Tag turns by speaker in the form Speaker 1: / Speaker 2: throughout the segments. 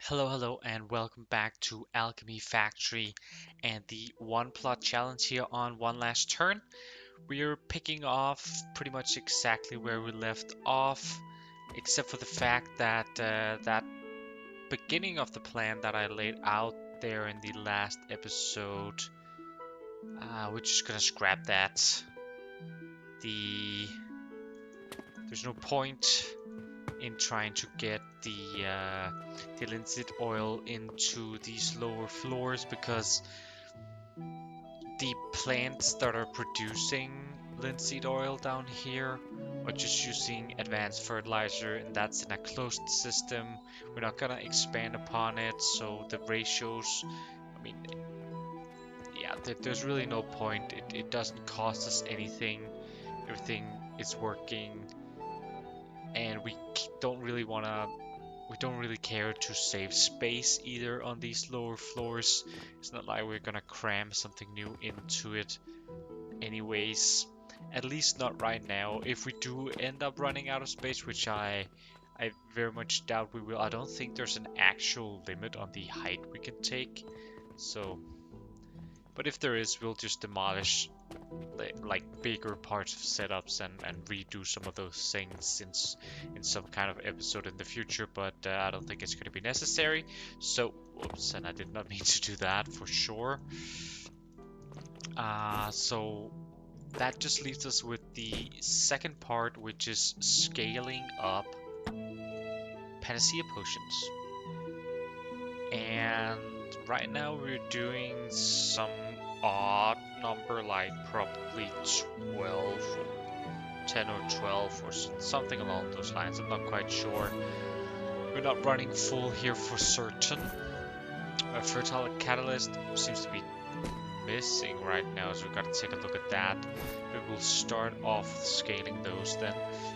Speaker 1: Hello, and welcome back to Alchemy Factory and the One Plot challenge here on One Last Turn. We're picking off pretty much exactly where we left off, except for the fact that that beginning of the plan that I laid out there in the last episode, we're just gonna scrap that. There's no point in trying to get the linseed oil into these lower floors because the plants that are producing linseed oil down here are just using advanced fertilizer, and that's in a closed system. We're not gonna expand upon it, so the ratios, I mean, yeah, there's really no point. It doesn't cost us anything. Everything is working, and we don't really care to save space either on these lower floors. It's not like we're gonna cram something new into it anyways. At least not right now. If we do end up running out of space, which I very much doubt we will. I don't think there's an actual limit on the height we can take. So, but if there is, we'll just demolish like bigger parts of setups and redo some of those things in some kind of episode in the future, but I don't think it's going to be necessary. So, whoops, and I did not mean to do that for sure. So that just leaves us with the second part, which is scaling up panacea potions. And right now we're doing some odd number, like probably 12 or 10 or 12 or something along those lines. I'm not quite sure. We're not running full here for certain. A fertile catalyst seems to be missing right now, so we've got to take a look at that. We will start off scaling those then.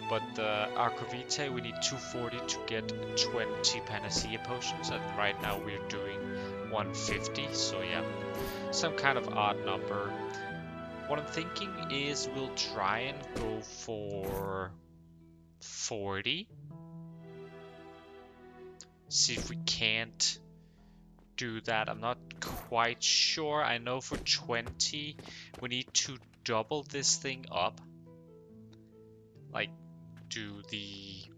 Speaker 1: But Aquavitae, we need 240 to get 20 panacea potions, and right now we're doing 150, so yeah, some kind of odd number. What I'm thinking is we'll try and go for 40. See if we can't do that. I'm not quite sure. I know for 20 we need to double this thing up, like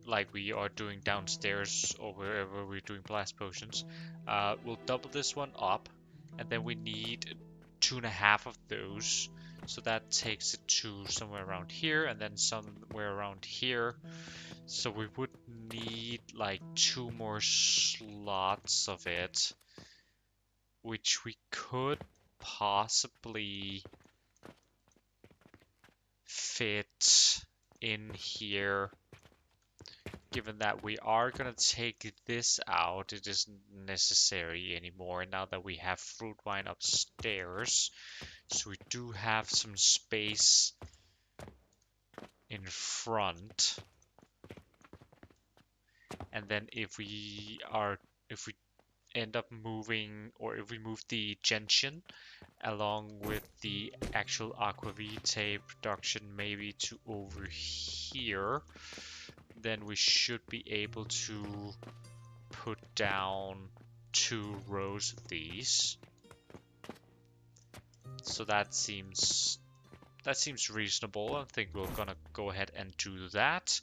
Speaker 1: like we are doing downstairs or wherever we're doing blast potions. We'll double this one up, and then we need 2.5 of those, so that takes it to somewhere around here, and then somewhere around here. So we would need like 2 more slots of it, which we could possibly fit in here. Given that we are going to take this out, it isn't necessary anymore now that we have fruit wine upstairs. So we do have some space in front. And then if we end up moving, or if we move the gentian along with the actual aquavitae production maybe to over here, then we should be able to put down 2 rows of these. So that seems reasonable. I think we're gonna go ahead and do that.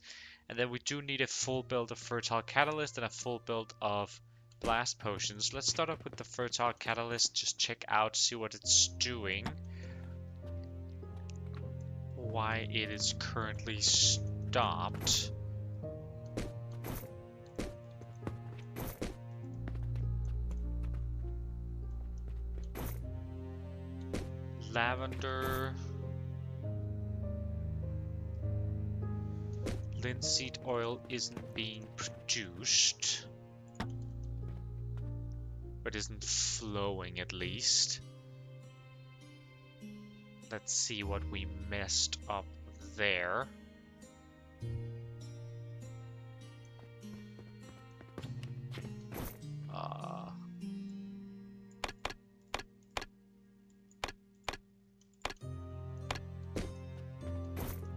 Speaker 1: And then we do need a full build of fertile catalyst and a full build of blast potions. Let's start up with the fertile catalyst, just check out, see what it's doing. Why it is currently stopped. Lavender. Linseed oil isn't being produced, but isn't flowing at least. Let's see what we messed up there.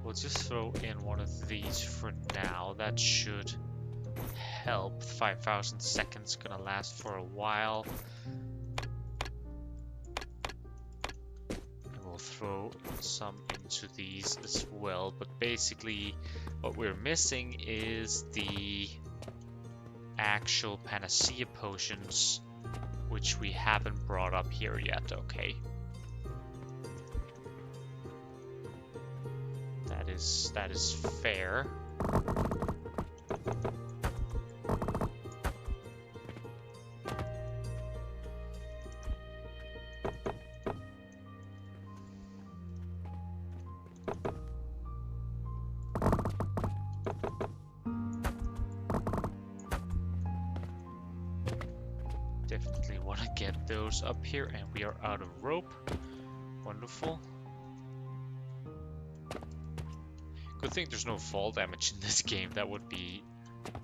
Speaker 1: We'll just throw in one of these for now. That should help. 5,000 seconds gonna last for a while. And we'll throw some into these as well. But basically, what we're missing is the actual panacea potions, which we haven't brought up here yet. Okay. That is fair. Definitely want to get those up here, and we are out of rope. Wonderful. Good thing there's no fall damage in this game. That would be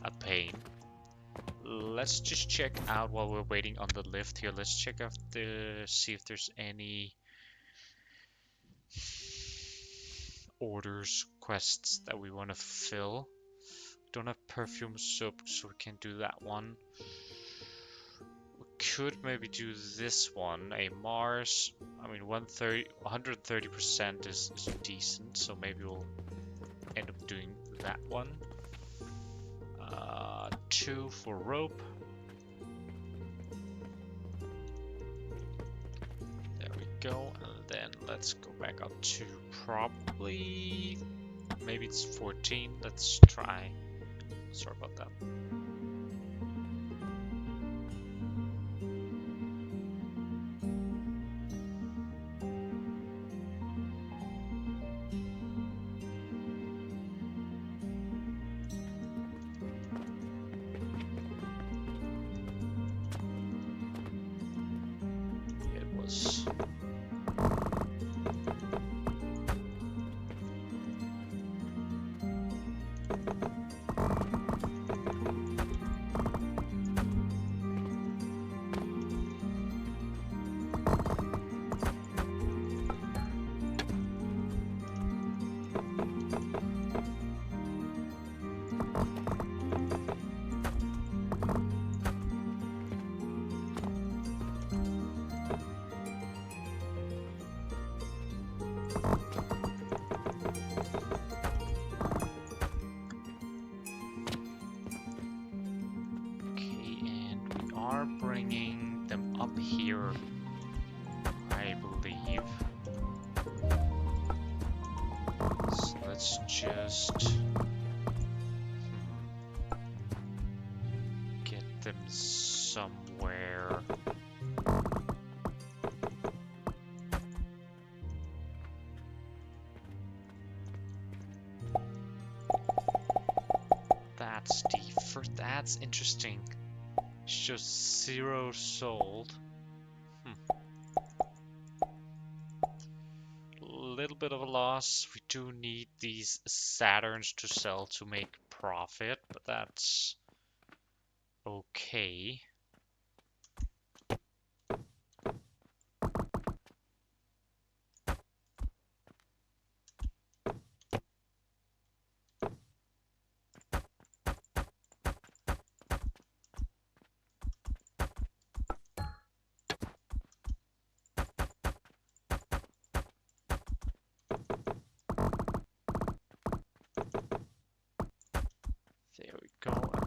Speaker 1: a pain. Let's just check out while we're waiting on the lift here. Let's check out see if there's any orders, quests that we want to fill. Don't have perfume soap, so we can't do that one. We could maybe do this one, a Mars. I mean, 130% is decent, so maybe we'll end up doing that one. 2 for rope. There we go, and then let's go back up to probably, maybe it's 14. Let's try. Sorry about that. Bringing them up here, I believe. So let's just get them somewhere. That's the first. That's interesting. It's just 0 sold. Little bit of a loss. We do need these Saturns to sell to make profit, but that's okay.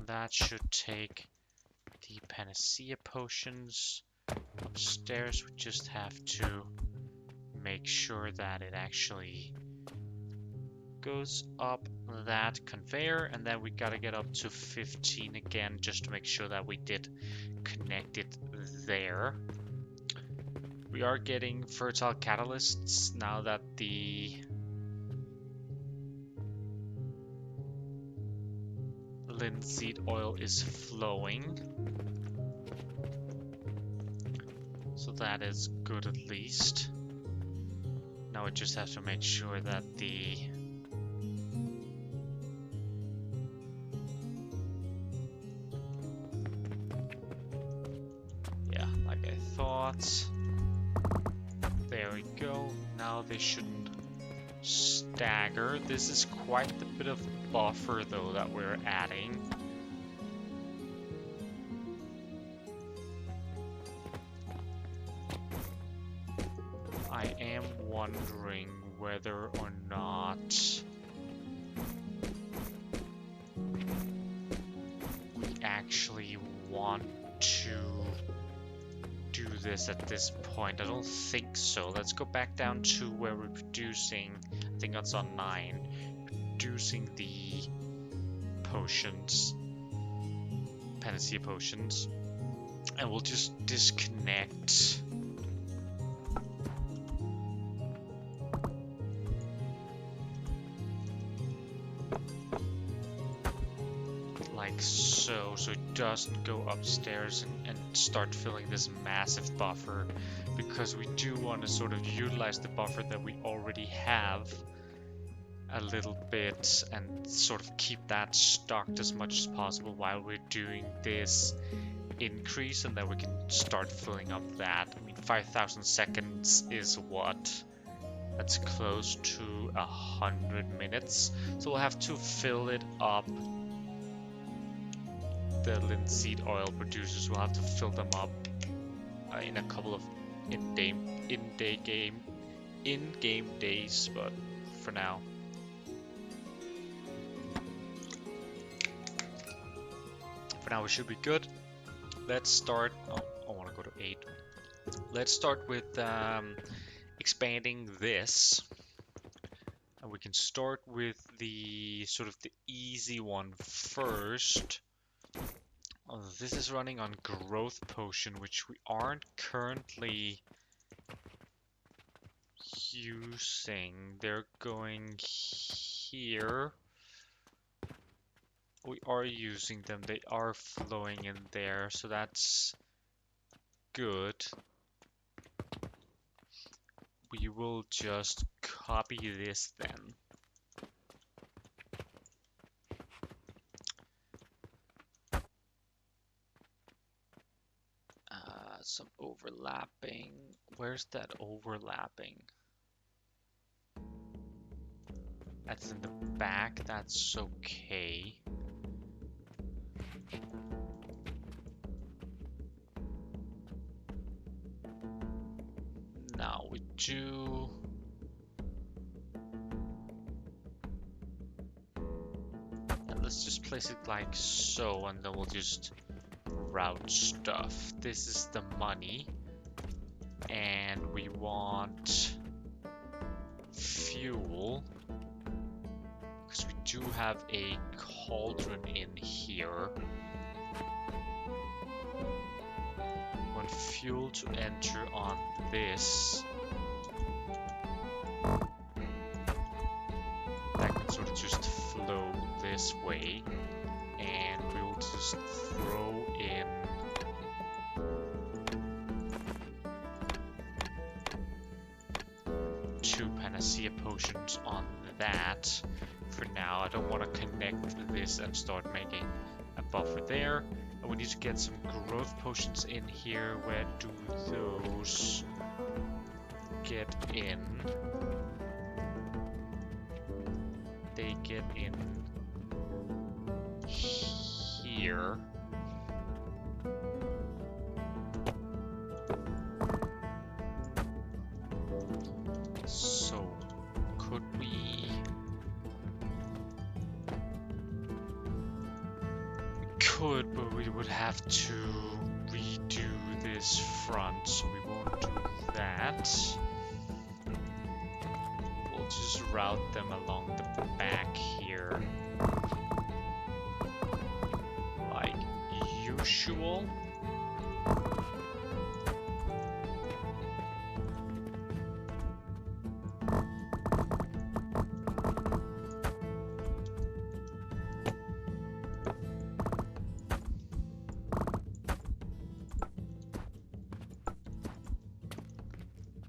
Speaker 1: That should take the panacea potions upstairs. We just have to make sure that it actually goes up that conveyor, and then we gotta get up to 15 again just to make sure that we did connect it there. We are getting fertile catalysts now that the linseed oil is flowing, so that is good at least. Now we just have to make sure that the like I thought. There we go. Now they shouldn't stagger. This is quite a bit of buffer though that we're adding. I am wondering whether or not we actually want to do this at this point. I don't think so. Let's go back down to where we're producing, I think that's on 9, producing the potions, panacea potions, and we'll just disconnect like so it doesn't go upstairs and start filling this massive buffer, because we do want to sort of utilize the buffer that we already have a little bit and sort of keep that stocked as much as possible while we're doing this increase, and then we can start filling up that. I mean, 5,000 seconds is what? That's close to 100 minutes. So we'll have to fill it up. The linseed oil producers will have to fill them up in a couple of in-game days, but for now. Now we should be good. Let's start. Oh, I want to go to 8. Let's start with expanding this, and we can start with the sort of the easy one first. Oh, this is running on growth potion, which we aren't currently using. They're going here. We are using them, they are flowing in there, so that's good. We will just copy this then. Some overlapping. Where's that overlapping? That's in the back, that's okay. Now we do... And let's just place it like so, and then we'll just route stuff. This is the money, and we want fuel, because we do have a cauldron in here. We want fuel to enter on this. That can sort of just flow this way, and we will just throw in two panacea potions on that for now. I don't want to connect this and start making a buffer there. And we need to get some growth potions in here. Where do those get in? They get in here. So could we... We could, but we would have to redo this front, so we won't do that. We'll just route them along the back here, like usual.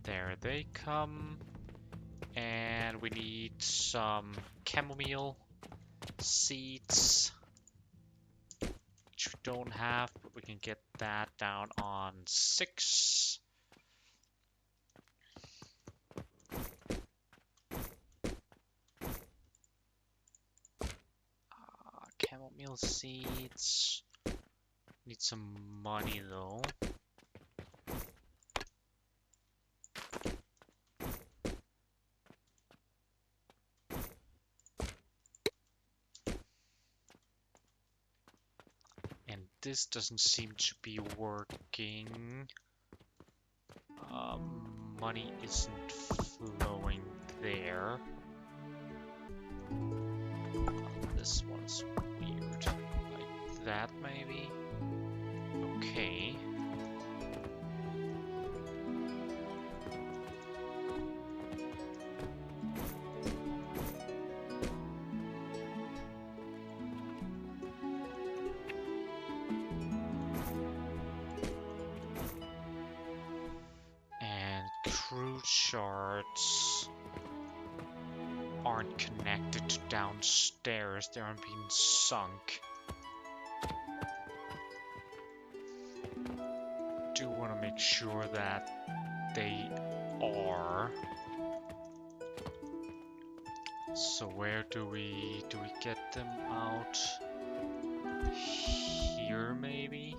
Speaker 1: There they come. And we need some chamomile seeds, which we don't have, but we can get that down on 6. Chamomile seeds. Need some money though. this doesn't seem to be working. Money isn't flowing there. This one's weird. Like that, maybe? Okay. Crude shards aren't connected to downstairs, they aren't being sunk. Do want to make sure that they are. So where do we get them out? Here maybe?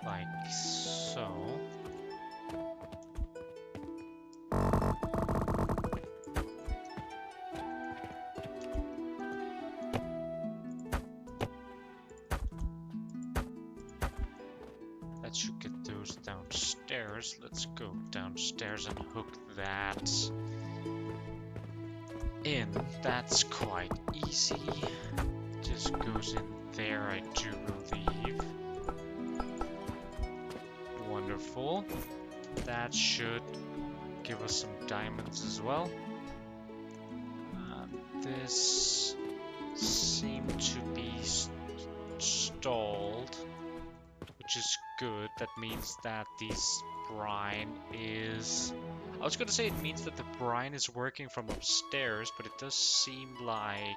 Speaker 1: Like so. That should get those downstairs. Let's go downstairs and hook that in. That's quite easy. Just goes in there, I do believe. Wonderful. That should give us some diamonds as well. This seemed to be stalled, which is good. That means that this brine is... I was gonna say it means that the brine is working from upstairs, but it does seem like...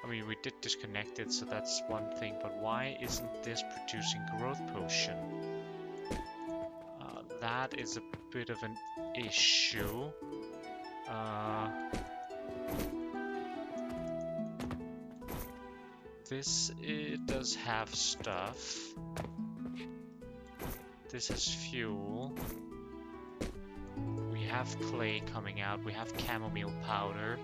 Speaker 1: I mean, we did disconnect it, so that's one thing, but why isn't this producing growth potion? That is a bit of an issue. This, it does have stuff. This has fuel. We have clay coming out. We have chamomile powder.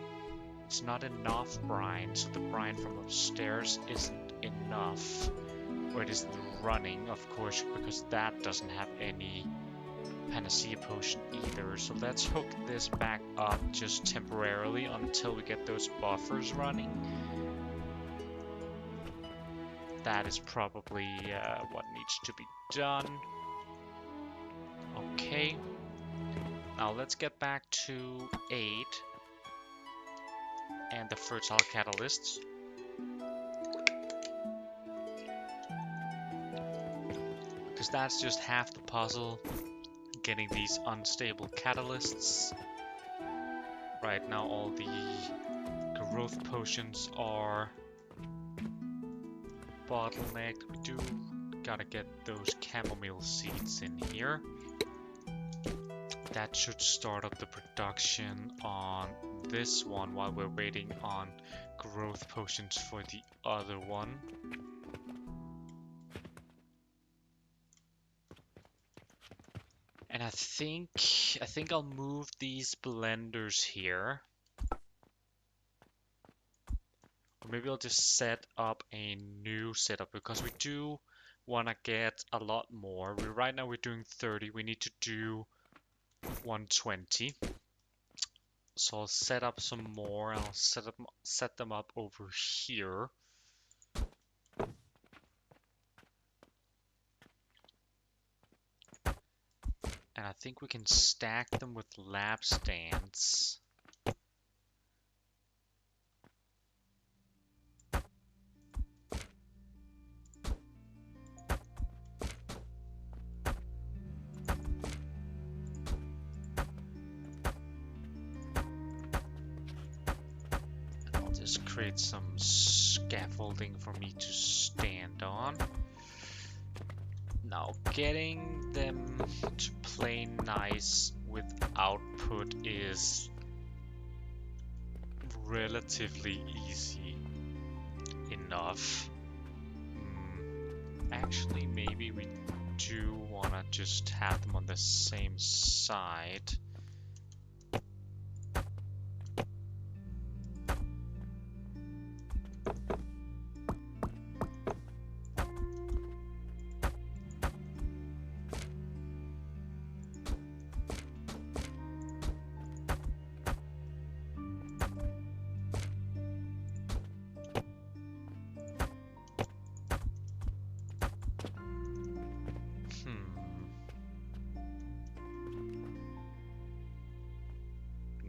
Speaker 1: It's not enough brine, so the brine from upstairs isn't enough. Or it isn't running, of course, because that doesn't have any panacea potion either. So let's hook this back up just temporarily until we get those buffers running. That is probably what needs to be done. Okay. Now let's get back to 8 and the fertile catalysts. Because that's just half the puzzle, getting these unstable catalysts. Right now all the growth potions are bottlenecked. We do gotta get those chamomile seeds in here. That should start up the production on this one while we're waiting on growth potions for the other one. And I think I'll move these blenders here. Or maybe I'll just set up a new setup because we do want to get a lot more. Right now we're doing 30. We need to do 120. So I'll set up some more. I'll set them up over here. And I think we can stack them with lab stands. create some scaffolding for me to stand on. Now, getting them to play nice with output is relatively easy enough. Actually, maybe we do want to just have them on the same side.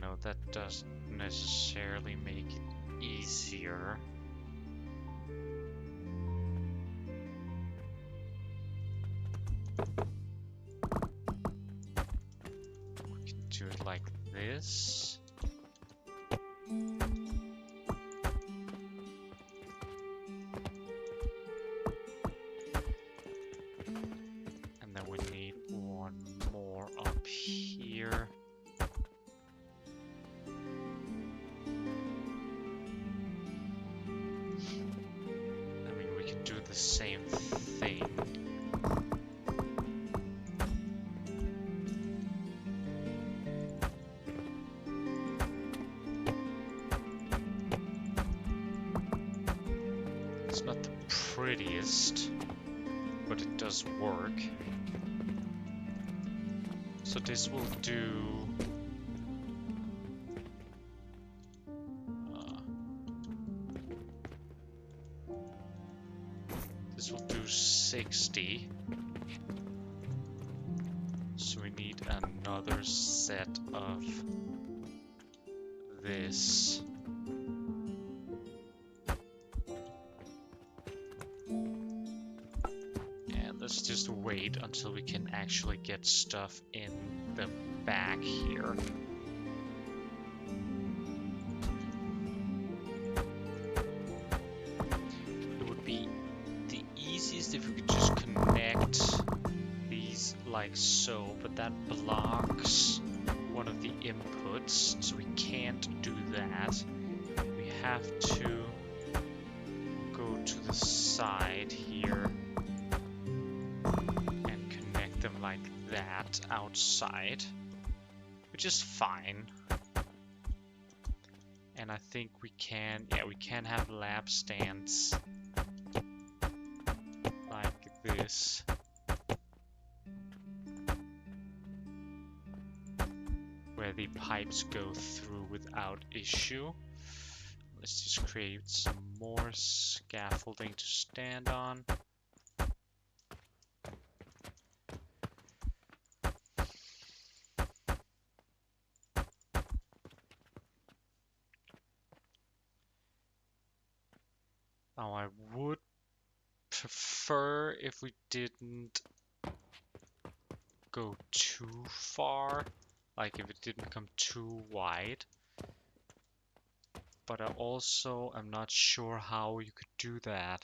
Speaker 1: No, that doesn't necessarily make it easier. We can do it like this. And then we need one more up here. The same thing. It's not the prettiest, but it does work. So this will do this will do 60. So we need another set of this. And let's just wait until we can actually get stuff in the back here. If we could just connect these like so, but that blocks one of the inputs, so we can't do that. We have to go to the side here and connect them like that outside, which is fine. And I think we can, yeah, we can have lab stands this. Where the pipes go through without issue. Let's just create some more scaffolding to stand on. Now I would prefer if we didn't go too far, like if it didn't come too wide. But I also am not sure how you could do that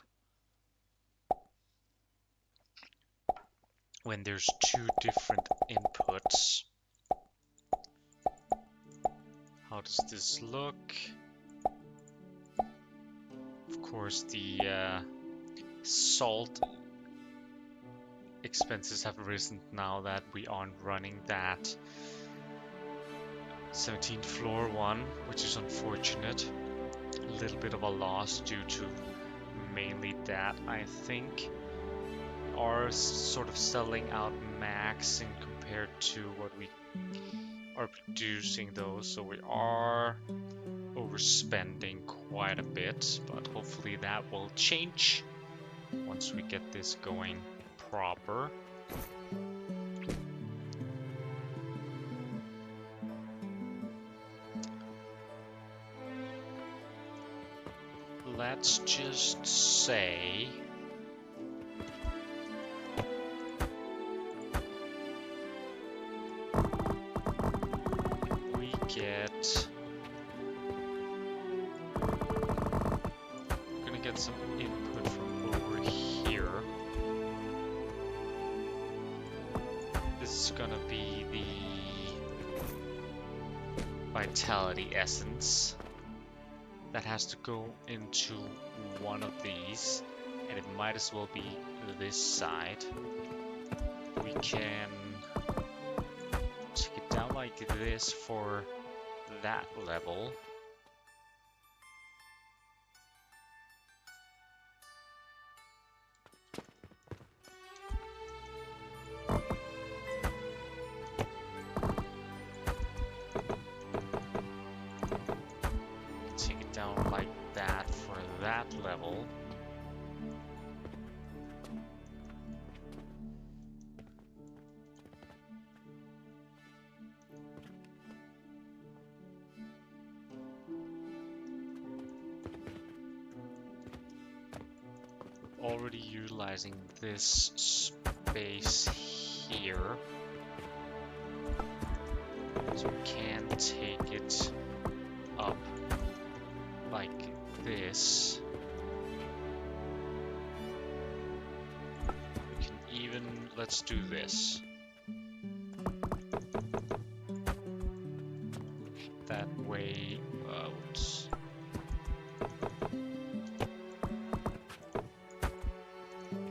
Speaker 1: when there's two different inputs. How does this look? Of course, the salt expenses have risen now that we aren't running that 17th floor one, which is unfortunate. A little bit of a loss due to mainly that, I think. We are sort of selling out max in compared to what we are producing though, so we are overspending quite a bit, but hopefully that will change once we get this going proper. Let's just say we get some input from over here. This is gonna be the vitality essence that has to go into one of these, and it might as well be this side. We can take it down like this for that level. Take it down like that for that level. Already utilizing this space here, so we can take it up like this. We can even, let's do this. That way, whoops.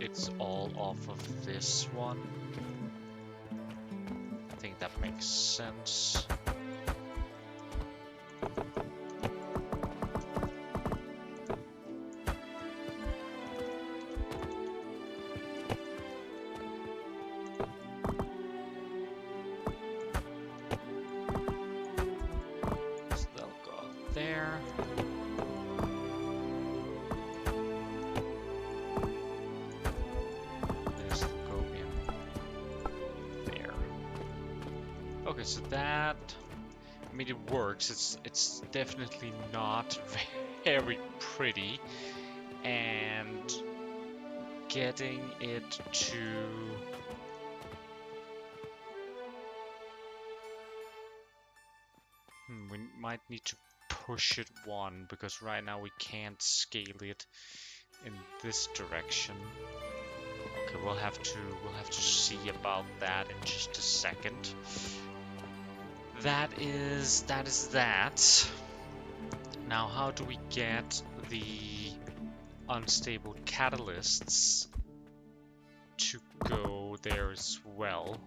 Speaker 1: It's all off of this one. I think that makes sense. So they'll go up there. Okay, so that, I mean, it works. It's definitely not very pretty, and getting it to we might need to push it one, because right now we can't scale it in this direction. Okay, we'll have to see about that in just a second. That is that. Now, how do we get the unstable catalysts to go there as well?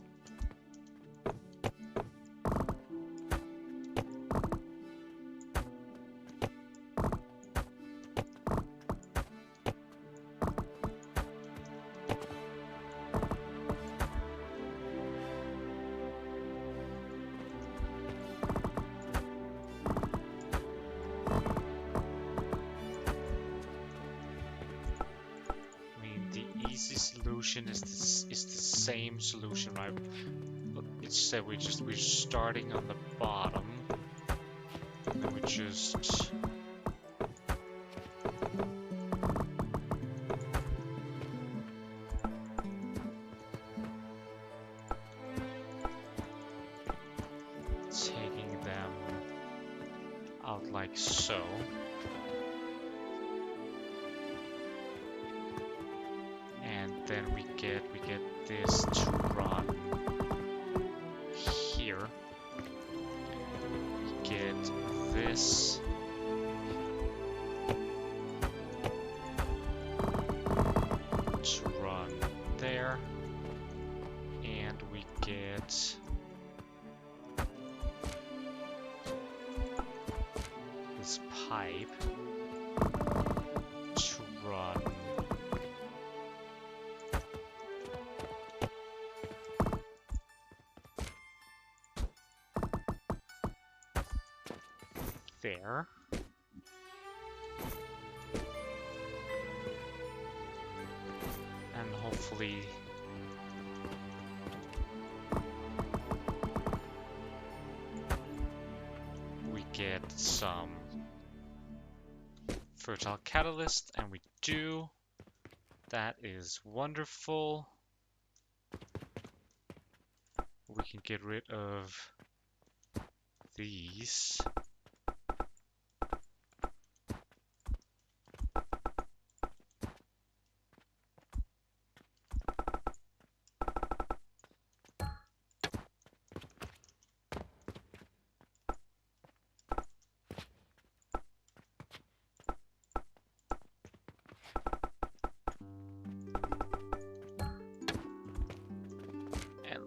Speaker 1: Is the same solution, right? It's that we're starting on the bottom, and then we just taking them out like so. Then we get this to run here. We get this to run there, and we get this pipe to run there. And hopefully we get some fertile catalyst, and we do. That is wonderful. We can get rid of these.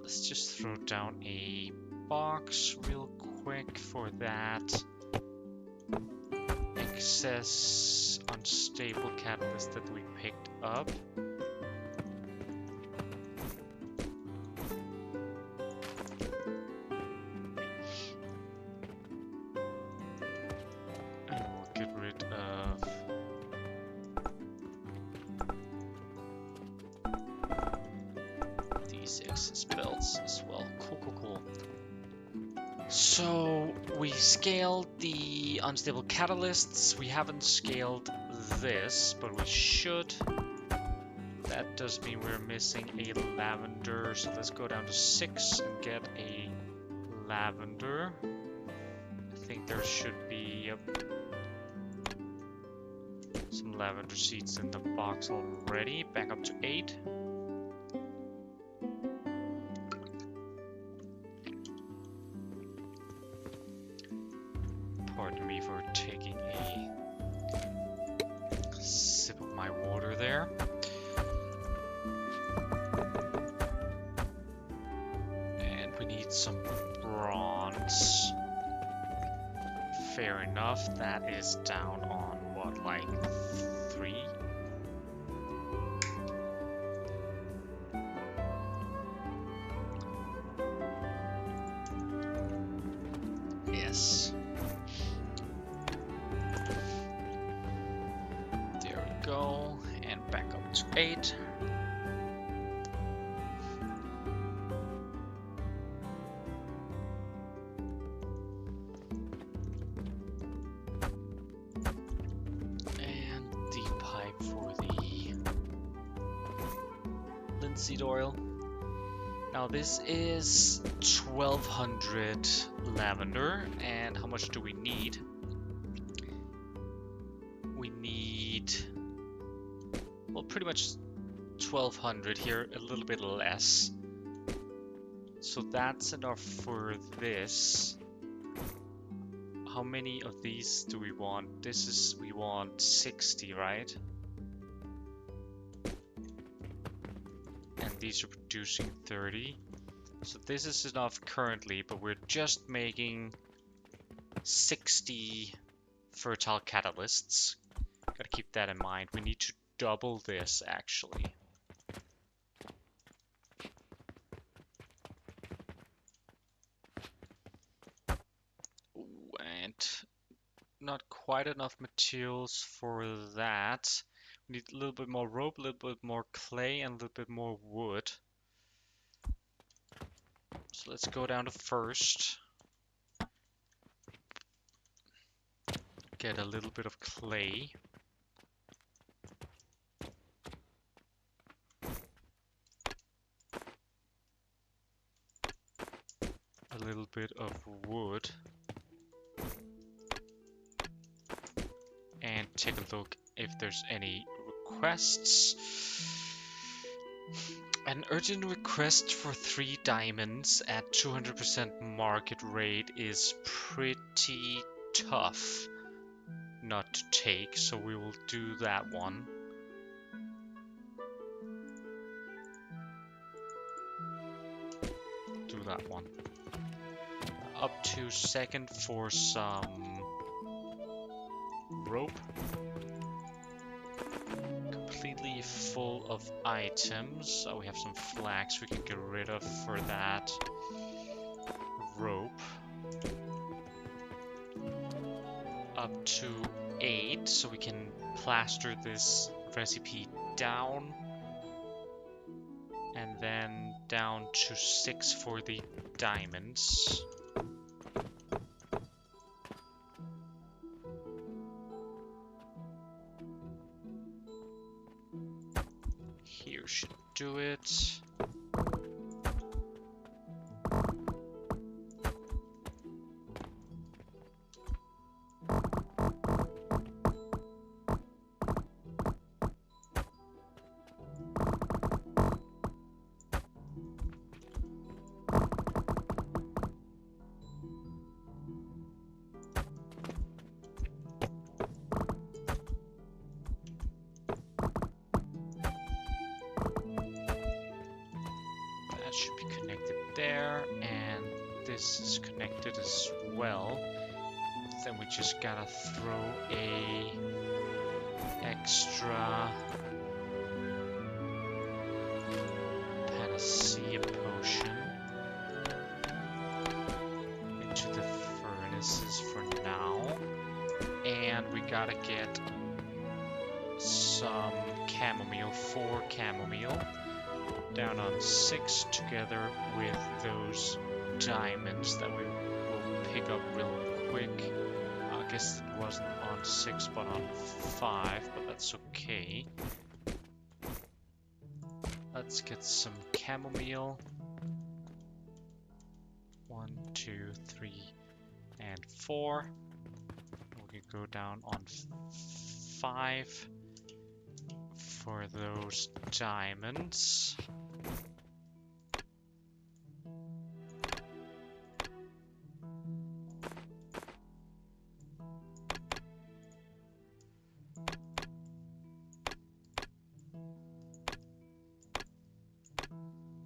Speaker 1: Let's just throw down a box real quick for that. Excess unstable catalyst that we picked up. And we'll get rid of these excess belts as well. Cool, cool, cool. So we scaled the unstable catalysts. We haven't scaled this, but we should. That does mean we're missing a lavender. So let's go down to 6 and get a lavender. I think there should be some lavender seeds in the box already. Back up to 8. Pardon me for taking a sip of my water there. And we need some bronze. Fair enough, that is down on what, like 3? Yes. There we go, and back up to 8. And the pipe for the linseed oil. Now this is 1200 lavender, and how much do we need? We need, well, pretty much 1200 here, a little bit less. So that's enough for this. How many of these do we want? This is, we want 60, right? And these are producing 30. So this is enough currently, but we're just making 60 fertile catalysts. Gotta keep that in mind. We need to double this actually. And not quite enough materials for that. We need a little bit more rope, a little bit more clay, and a little bit more wood. So let's go down to first. Get a little bit of clay. A little bit of wood. And take a look if there's any requests. An urgent request for 3 diamonds at 200% market rate is pretty tough not to take, so we will do that one. Do that one. Up to second for some rope. Completely full of items. So we have some flax we can get rid of for that. Rope. Up to 8, so we can plaster this recipe down. And then down to 6 for the diamonds. Here should do it. should be connected there, and this is connected as well. Then we just gotta throw a extra panacea potion into the furnaces for now. And we gotta get some chamomile, 4 chamomile, down on 6 together with those diamonds that we will pick up real quick. I guess it wasn't on 6 but on 5, but that's okay. Let's get some chamomile. 1, 2, 3, and 4. We can go down on 5 for those diamonds.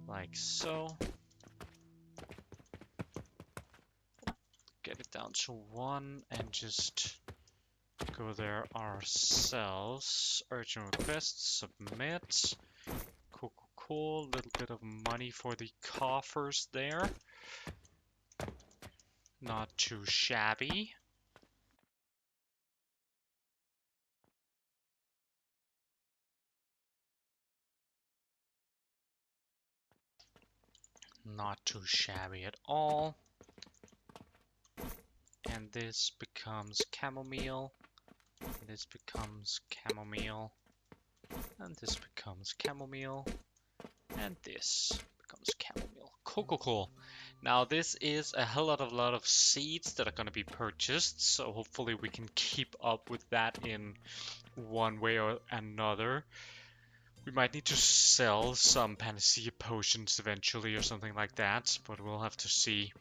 Speaker 1: Like so. Get it down to 1 and just go there ourselves. Urgent request, submit. Cool. Little bit of money for the coffers there. Not too shabby. Not too shabby at all. And this becomes chamomile. This becomes chamomile. And this becomes chamomile. And this becomes chamomile. Cool. Now this is a hell of a lot of seeds that are going to be purchased. So hopefully we can keep up with that in one way or another. We might need to sell some panacea potions eventually or something like that, but we'll have to see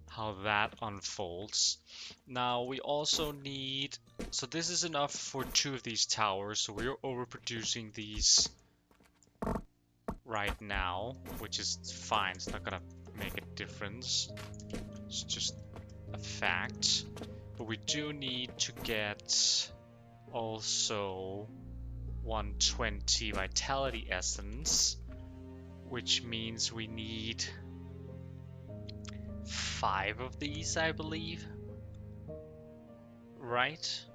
Speaker 1: how that unfolds. Now we also need, so this is enough for 2 of these towers, so we're overproducing these right now, which is fine. It's not gonna make a difference. It's just a fact. But we do need to get also 120 vitality essence, which means we need 5 of these, I believe. Right?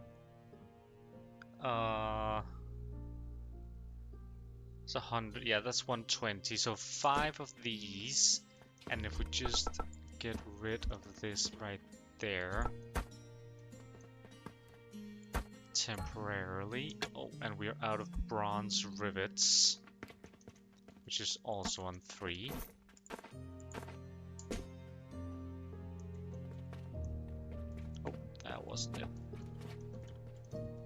Speaker 1: It's 100. Yeah, that's 120. So 5 of these, and if we just get rid of this right there temporarily. Oh, and we're out of bronze rivets, which is also on 3. Oh, that wasn't it.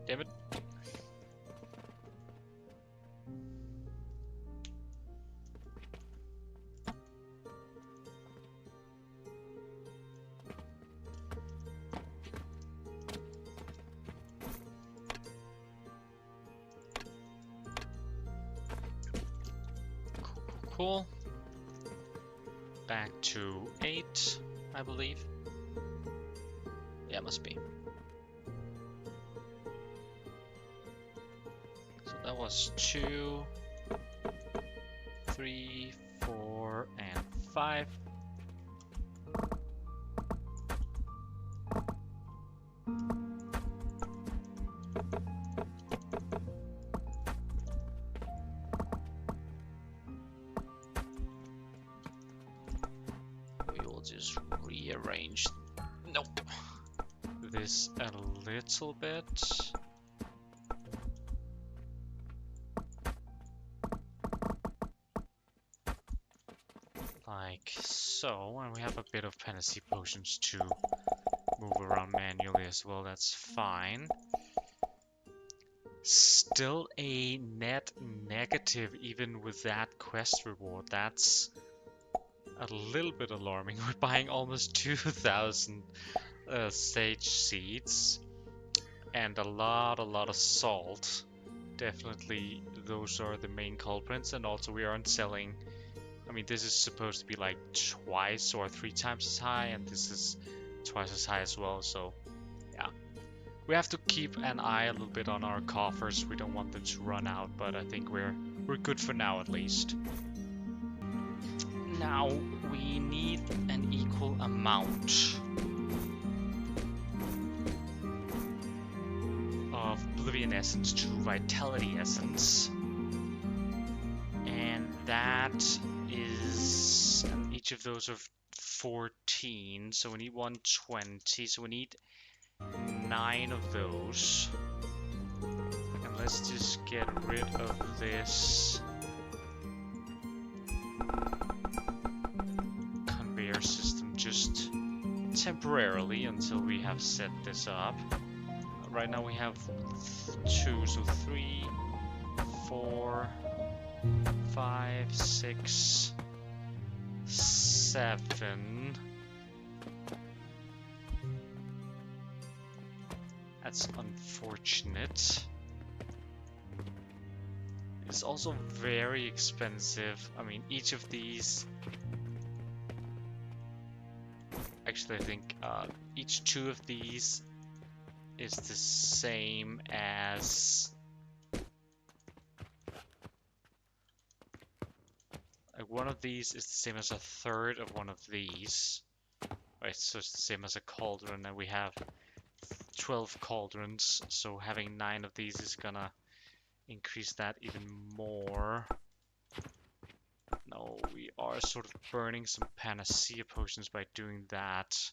Speaker 1: Damn it. Cool. Back to 8, I believe. Yeah, must be. So that was 2, 3, 4, and 5. Just rearrange this a little bit. Like so, and we have a bit of panacea potions to move around manually as well, that's fine. Still a net negative even with that quest reward, that's a little bit alarming. We're buying almost 2,000 sage seeds and a lot of salt. Definitely those are the main culprits, and also we aren't selling I mean, this is supposed to be like twice or 3 times as high, and this is twice as high as well, so yeah. We have to keep an eye a little bit on our coffers. We don't want them to run out, but I think we're good for now at least. Now we need an equal amount of Oblivion Essence to Vitality Essence, and that is each of those of 14, so we need 120, so we need 9 of those. And let's just get rid of this conveyor system just temporarily until we have set this up. Right now we have 2, so 3, 4, 5, 6, 7. That's unfortunate. It's also very expensive. I mean, each of these... Actually, I think each 2 of these is the same as... Like, one of these is the same as a third of one of these. Right, so it's the same as a cauldron, and we have 12 cauldrons, so having 9 of these is gonna increase that even more. No, we are sort of burning some panacea potions by doing that,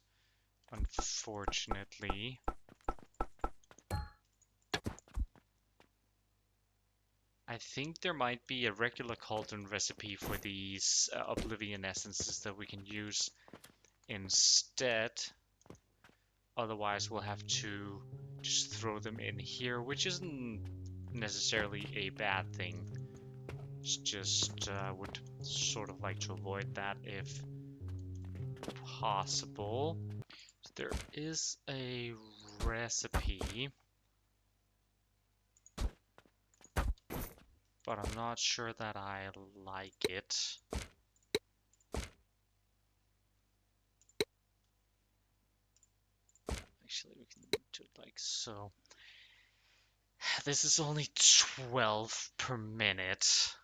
Speaker 1: unfortunately. I think there might be a regular cauldron recipe for these Oblivion Essences that we can use instead. Otherwise, we'll have to just throw them in here, which isn't necessarily a bad thing. It's just would sort of like to avoid that if possible. So there is a recipe, but I'm not sure that I like it. Actually, we can do it like so. This is only 12 per minute.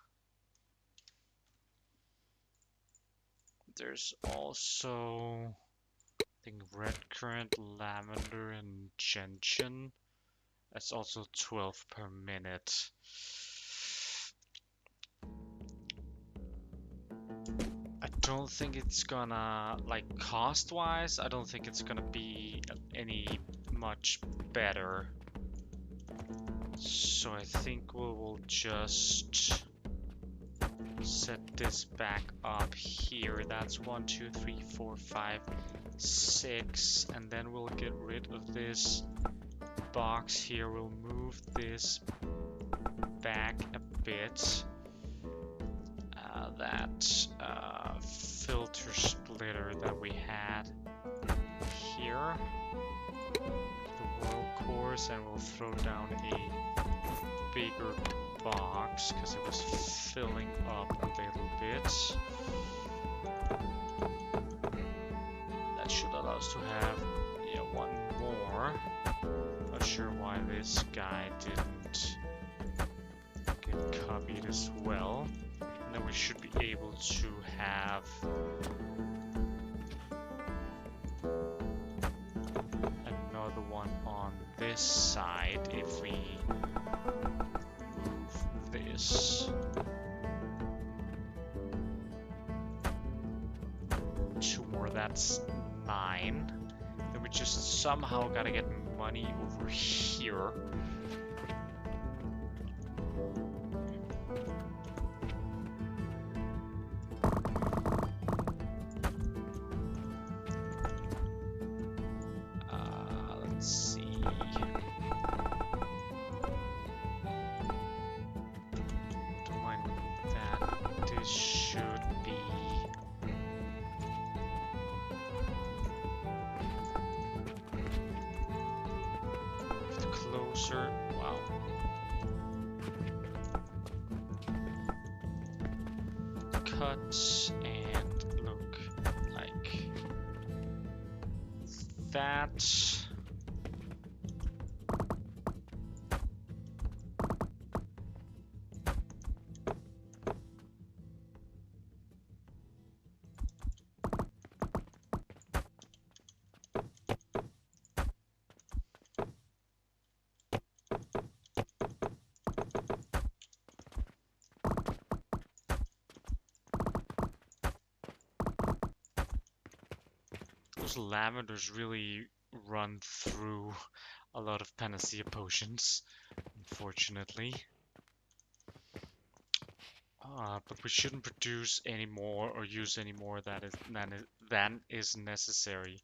Speaker 1: There's also, I think, red currant, lavender, and gentian. That's also 12 per minute. I don't think it's gonna, like, cost-wise, I don't think it's gonna be any much better. So I think we'll just set this back up here. That's 1, 2, 3, 4, 5, 6, and then we'll get rid of this box here. We'll move this back a bit. That filter splitter that we had here, the world course, and we'll throw down a bigger box because it was filling up a little bit. That should allow us to have, yeah, 1 more. Not sure why this guy didn't get copied as well. And then we should be able to have another one on this side if we move this. 2 more, that's 9. Then we just somehow gotta get money over here. cut and look like that. Those lavenders really run through a lot of panacea potions, unfortunately. But we shouldn't produce any more or use any more than is necessary.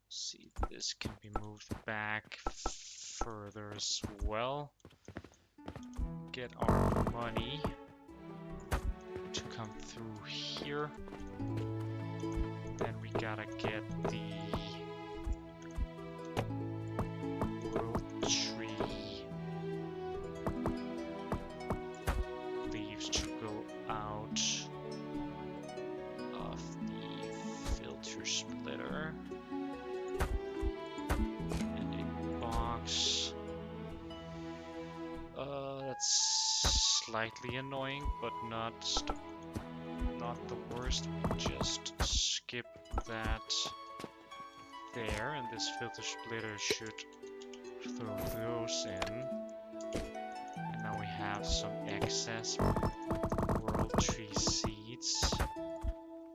Speaker 1: See, this can be moved back further as well. Get our money to come through here. Then we gotta get the world tree leaves to go out of the filter splitter. And a box. That's slightly annoying, but not the worst. Just skip that there, and this filter splitter should throw those in. And now we have some excess world tree seeds,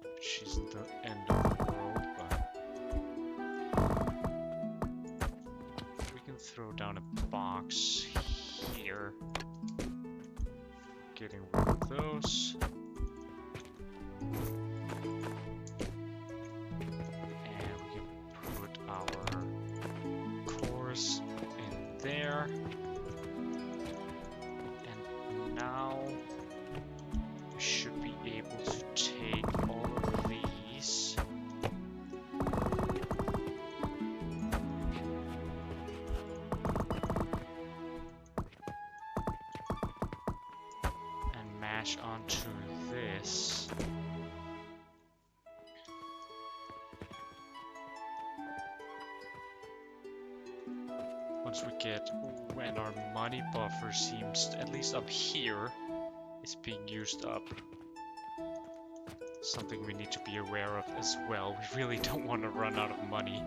Speaker 1: which isn't the end of the world, but we can throw down a box here, getting rid of those. There, and now we should be able to take all of these and mash onto this. Once we get, when our money buffer seems, at least up here, is being used up. Something we need to be aware of as well. We really don't want to run out of money.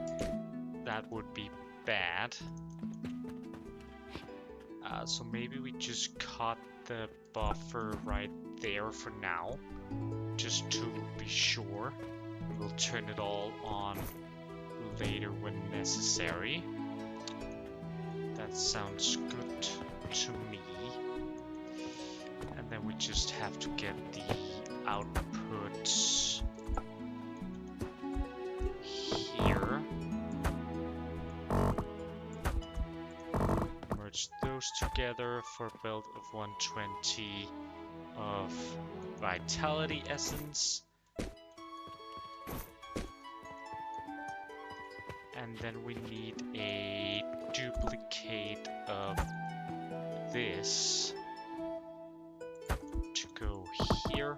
Speaker 1: That would be bad. So maybe we just cut the buffer right there for now, just to be sure. We'll turn it all on later when necessary. That sounds good to me. And then we just have to get the outputs here. Merge those together for a build of 120 of vitality essence. And then we need a duplicate of this to go here.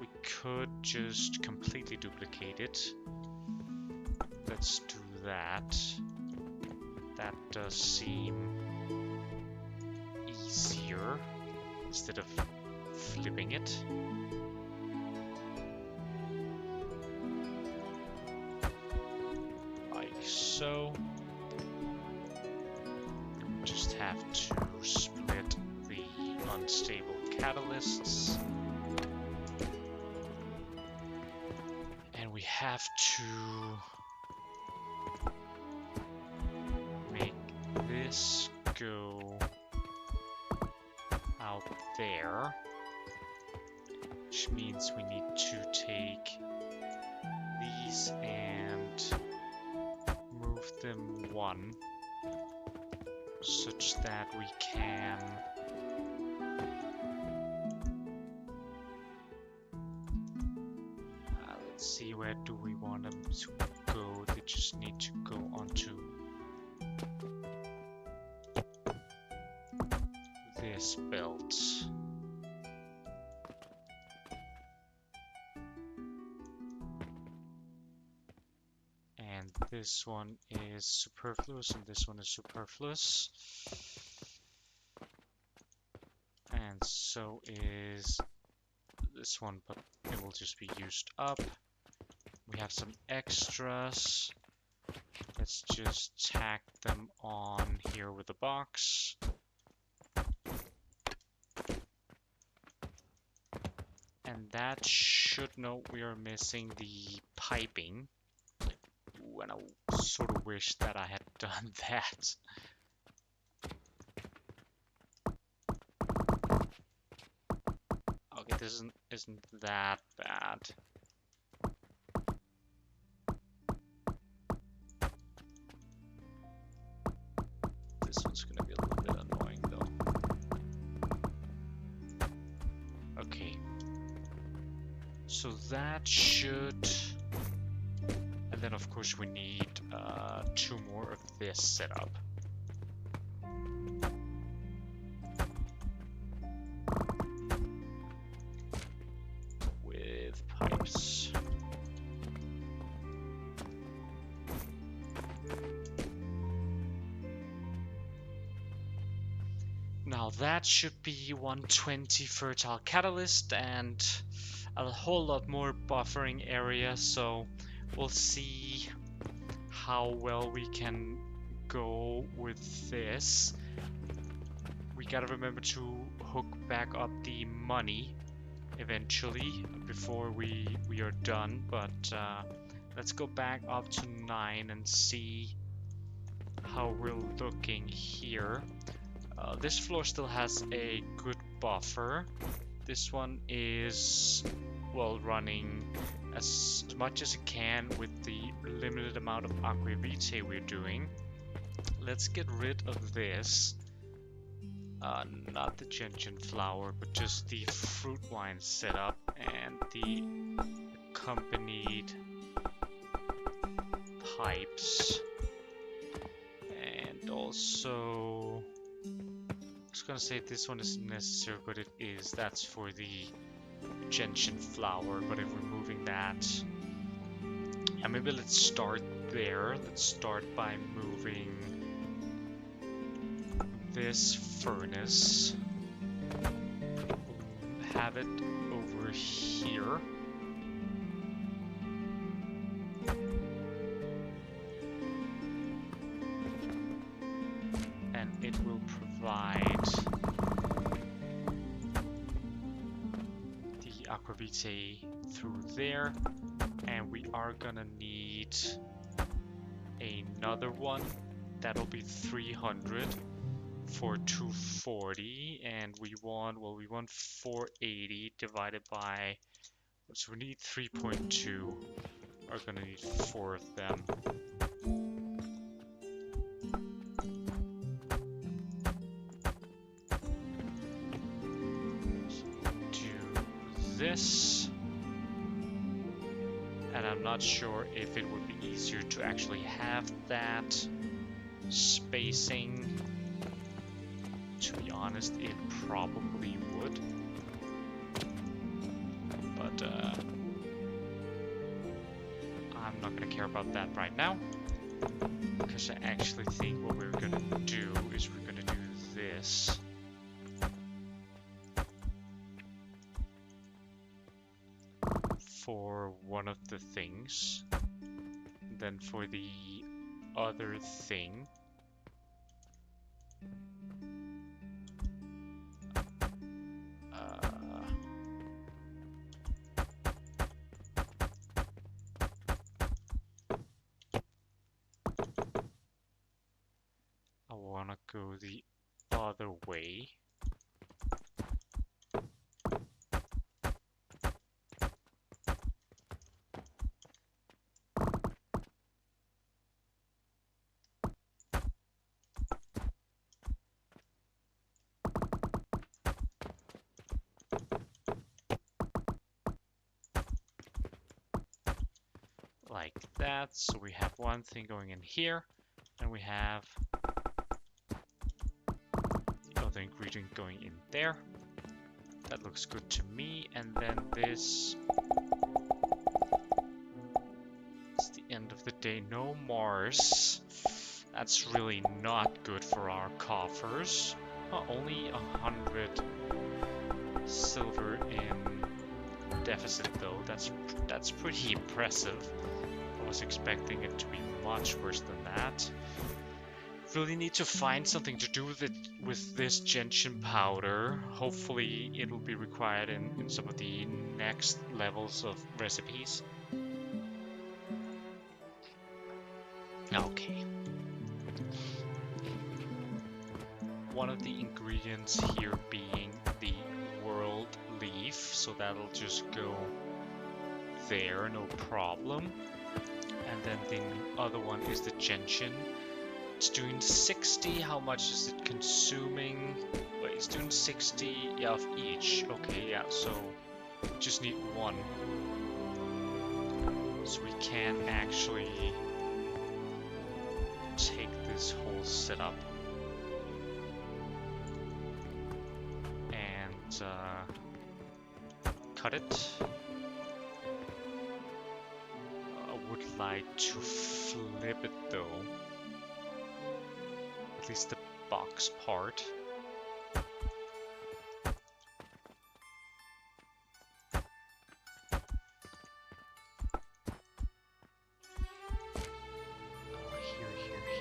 Speaker 1: We could just completely duplicate it. Let's do that. That does seem easier instead of flipping it. So just have to split the unstable catalysts, and we have to make this go out there, which means we need to take these and them one, such that we can let's see, where do we want them to go. They just need to go onto this belt. And this one is superfluous, and this one is superfluous. And so is this one, but it will just be used up. We have some extras. Let's just tack them on here with the box. And that should know we are missing the piping. Ooh, and I sort of wish that I had done that. Okay, this isn't that bad. This one's gonna be a little bit annoying though. Okay. So that should... And then of course we need 2 more of this setup. With pipes. Now that should be 120 fertile catalyst and a whole lot more buffering area, so we'll see how well we can go with this. We gotta remember to hook back up the money eventually before we are done, but let's go back up to 9 and see how we're looking here. This floor still has a good buffer. This one is, well, running as much as it can with the limited amount of aqua vitae we're doing. Let's get rid of this. Not the gentian flower, but just the fruit wine setup and the accompanied pipes. And also, I was gonna say this one isn't necessary, but it is. That's for the gentian flower, but if we're moving that, yeah, maybe let's start there. Let's start by moving this furnace. We'll have it over here. And it will provide the aqua vitae through there. And we are gonna need another one. That'll be 300 for 240, and we want 480 divided by, so we need 3.2. We're gonna need 4 of them. So do this. And I'm not sure if it would be easier to actually have that spacing. To be honest, it probably would. But I'm not gonna care about that right now. Because I actually think what we're gonna do is we're gonna do this. For one of the things. Then for the other thing. I wanna go the other way. like that. So we have one thing going in here, and we have the other ingredient going in there. That looks good to me. And then this is the end of the day. No Mars. That's really not good for our coffers. Oh, only 100 silver in deficit though. That's pretty impressive. I was expecting it to be much worse than that. Really need to find something to do with this gentian powder. Hopefully it will be required in some of the next levels of recipes. Okay. One of the ingredients here being the world leaf, so that'll just go there, no problem. And then the other one is the gentian. It's doing 60. How much is it consuming? Wait, it's doing 60, yeah, of each. Okay, yeah, so just need one. So we can actually take this whole setup and cut it. I would like to flip it though. At least the box part.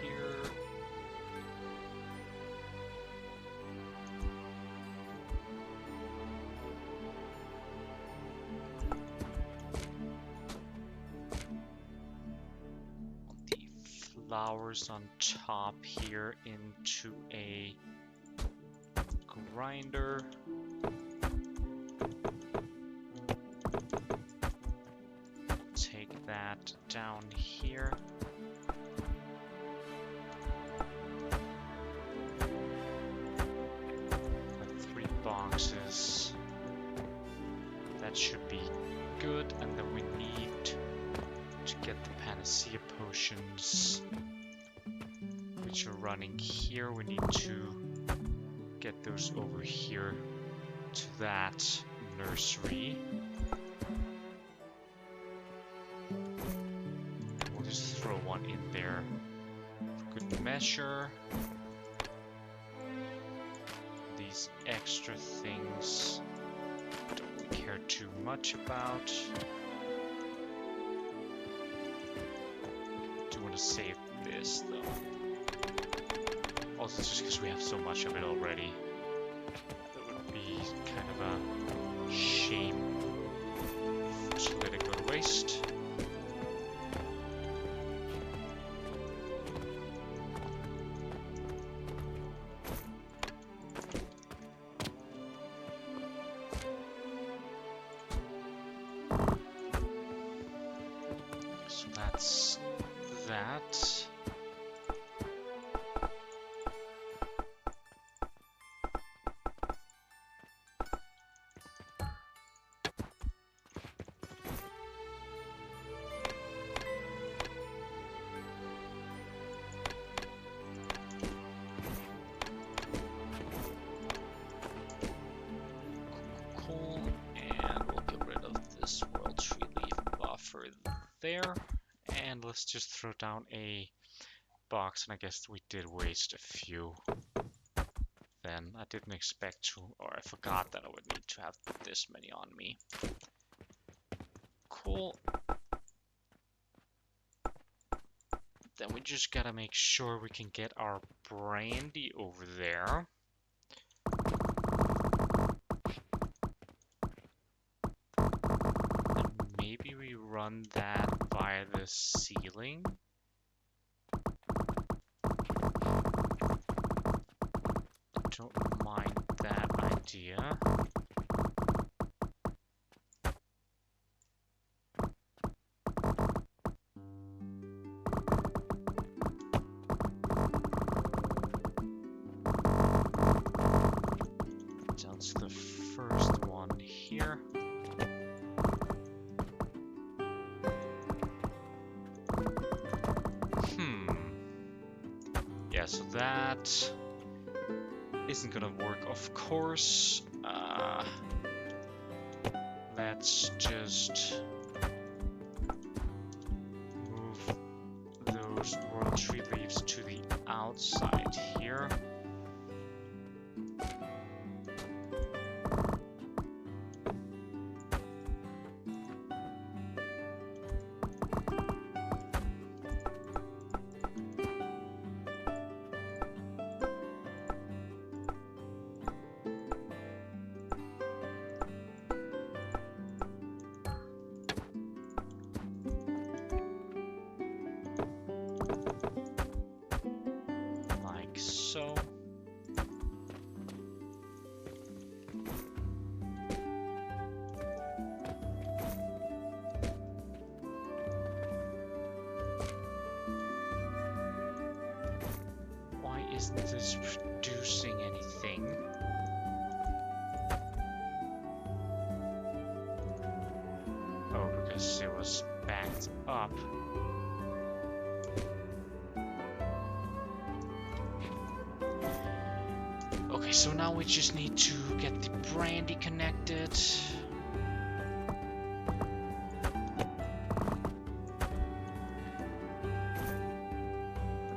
Speaker 1: Here. The flowers on top here into a grinder. Take that down here. And 3 boxes. That should be good. And then we need to get the panacea potions, which are running here. We need to get those over here to that nursery. We'll just throw one in there for good measure. These extra things don't care too much about. Do want to save this though. Also, just because we have so much of it already, that would be kind of a shame to let it go to waste. So that's that. Cool, and we'll get rid of this world tree leaf buffer there. And let's just throw down a box, and I guess we did waste a few. Then I didn't expect to, or I forgot that I would need to have this many on me. Cool. Then we just gotta make sure we can get our brandy over there. And maybe we run that via the ceiling. Don't mind that idea. That's the first one here. yeah, so that isn't gonna work, of course. Let's just move those world tree leaves to the outside here. Like so. Why isn't this producing anything? Oh, because it was backed up. Okay, so now we just need to get the brandy connected.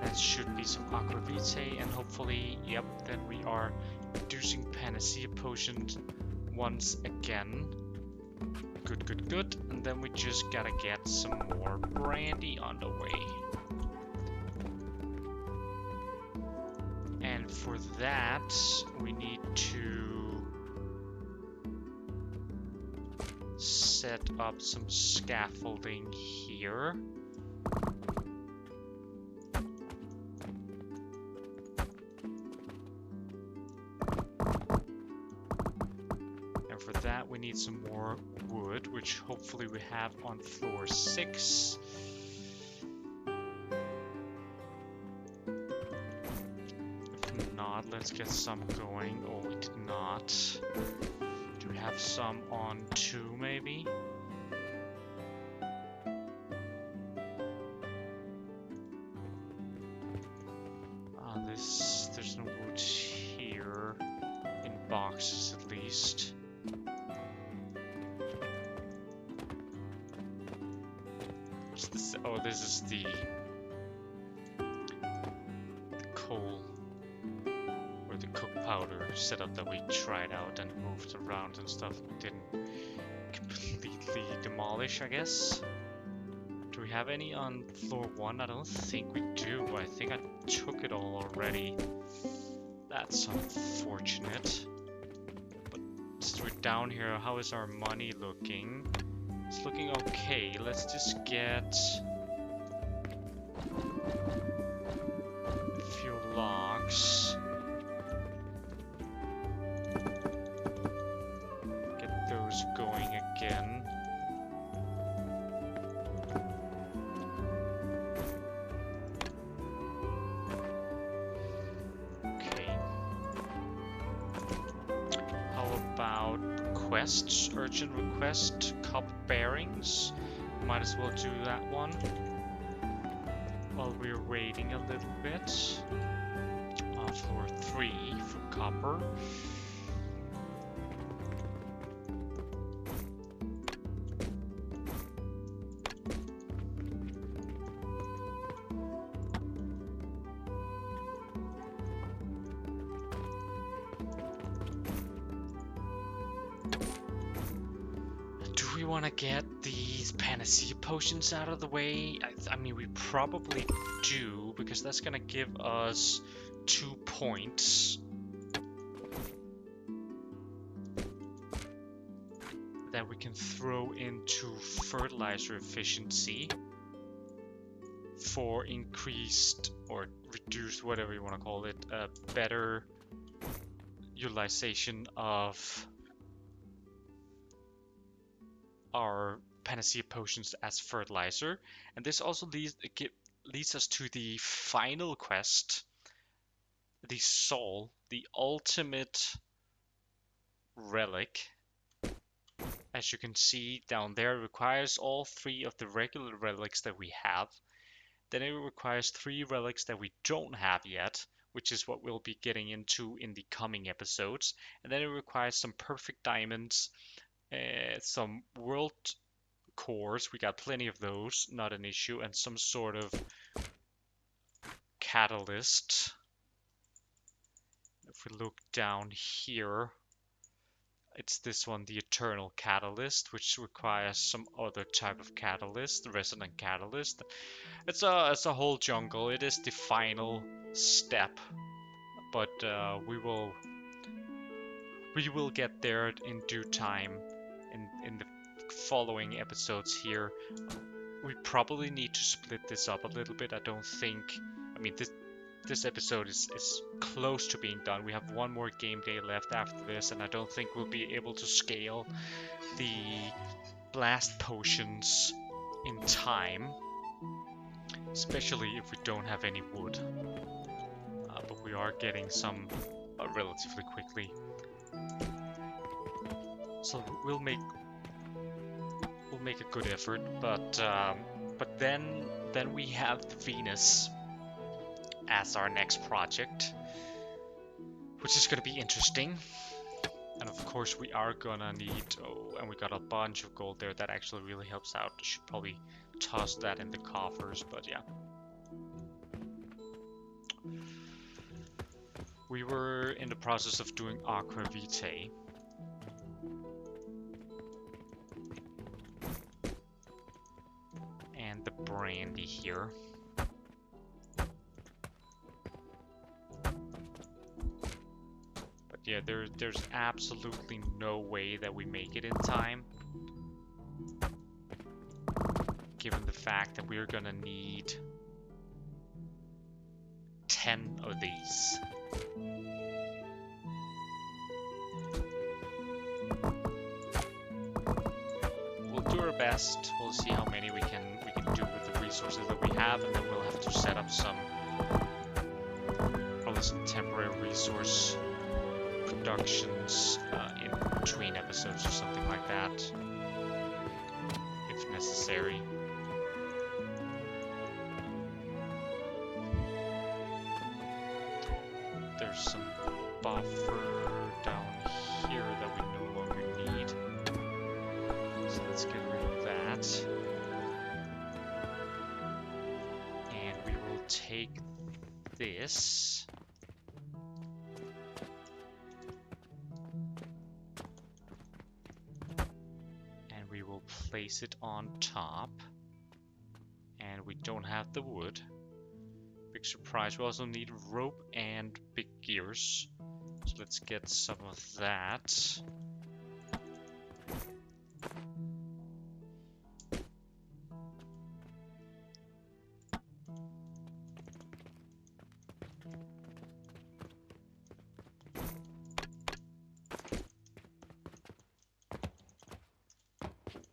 Speaker 1: That should be some aquavitae, and hopefully, yep, then we are producing panacea potions once again. Good, good, good. And then we just gotta get some more brandy on the way. And for that, we need to set up some scaffolding here. And for that, we need some more wood, which hopefully we have on floor 6. If not, let's get some going. Oh, we did not. Do we have some on 2 maybe? There's no wood here, in boxes at least. What's this? Oh, this is the coal, or the cook powder setup that we tried out and moved around and stuff. We didn't completely demolish, I guess. Do we have any on floor 1? I don't think we do. I think I took it all already. That's unfortunate. But since we're down here, how is our money looking? It's looking okay. Let's just get a few logs. Get those going again. Quests, urgent request, cup bearings. Might as well do that one while we're waiting a little bit. On floor 3 for copper. Want to get these panacea potions out of the way? I mean, we probably do, because that's gonna give us 2 points that we can throw into fertilizer efficiency for increased or reduced, whatever you want to call it, better utilization of our panacea potions as fertilizer. And this also leads us to the final quest, the soul, the ultimate relic. As you can see down there, it requires all 3 of the regular relics that we have, Then it requires 3 relics that we don't have yet, which is what we'll be getting into in the coming episodes. And then it requires some perfect diamonds, some world cores, we got plenty of those, not an issue, and some sort of catalyst. If we look down here, it's this one, the Eternal Catalyst, which requires some other type of catalyst, the Resonant Catalyst. It's a whole jungle. It is the final step, but we will get there in due time in the following episodes here. We probably need to split this up a little bit. I don't think, I mean, this episode is close to being done. We have one more game day left after this, and I don't think we'll be able to scale the blast potions in time, especially if we don't have any wood. But we are getting some relatively quickly, so we'll make a good effort. But then we have Venus as our next project, which is going to be interesting. And of course we are gonna need, and we got a bunch of gold there. That actually really helps out. I should probably toss that in the coffers, but yeah. We were in the process of doing Aqua Vitae. And the brandy here. Yeah, there's absolutely no way that we make it in time, given the fact that we're gonna need 10 of these. We'll do our best. We'll see how many we can do with the resources that we have, and then we'll have to set up probably some temporary resource productions in between episodes or something like that, if necessary. There's some buffer down here that we no longer need, so let's get rid of that. And we will take this. Place it on top, and we don't have the wood. Big surprise. We also need rope and big gears, so let's get some of that.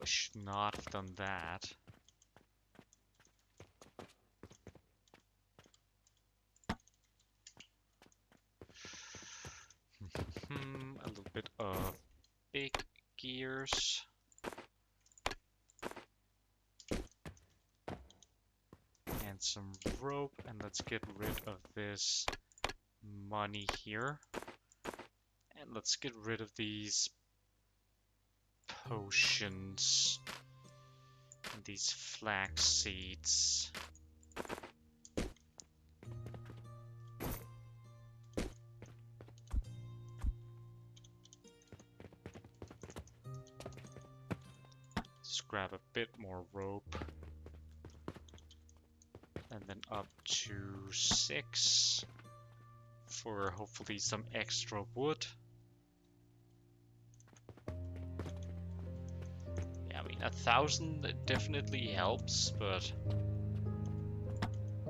Speaker 1: Should not have done that. A little bit of big gears. And some rope, and let's get rid of this money here. And let's get rid of these potions and these flax seeds. Let's grab a bit more rope, and then up to 6 for hopefully some extra wood. 1,000 definitely helps, but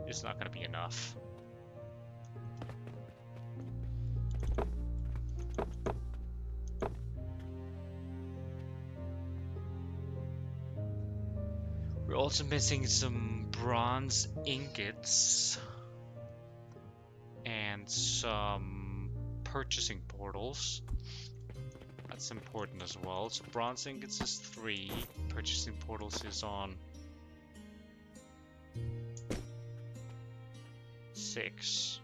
Speaker 1: it's not going to be enough. We're also missing some bronze ingots and some purchasing portals. That's important as well. So bronze ingots is 3, purchasing portals is on 6.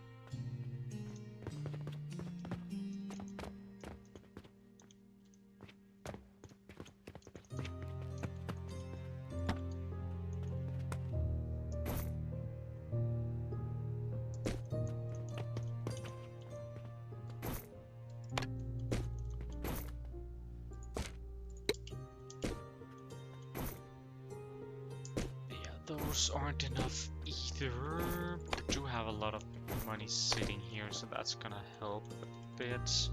Speaker 1: Those aren't enough either. We do have a lot of money sitting here, so that's gonna help a bit.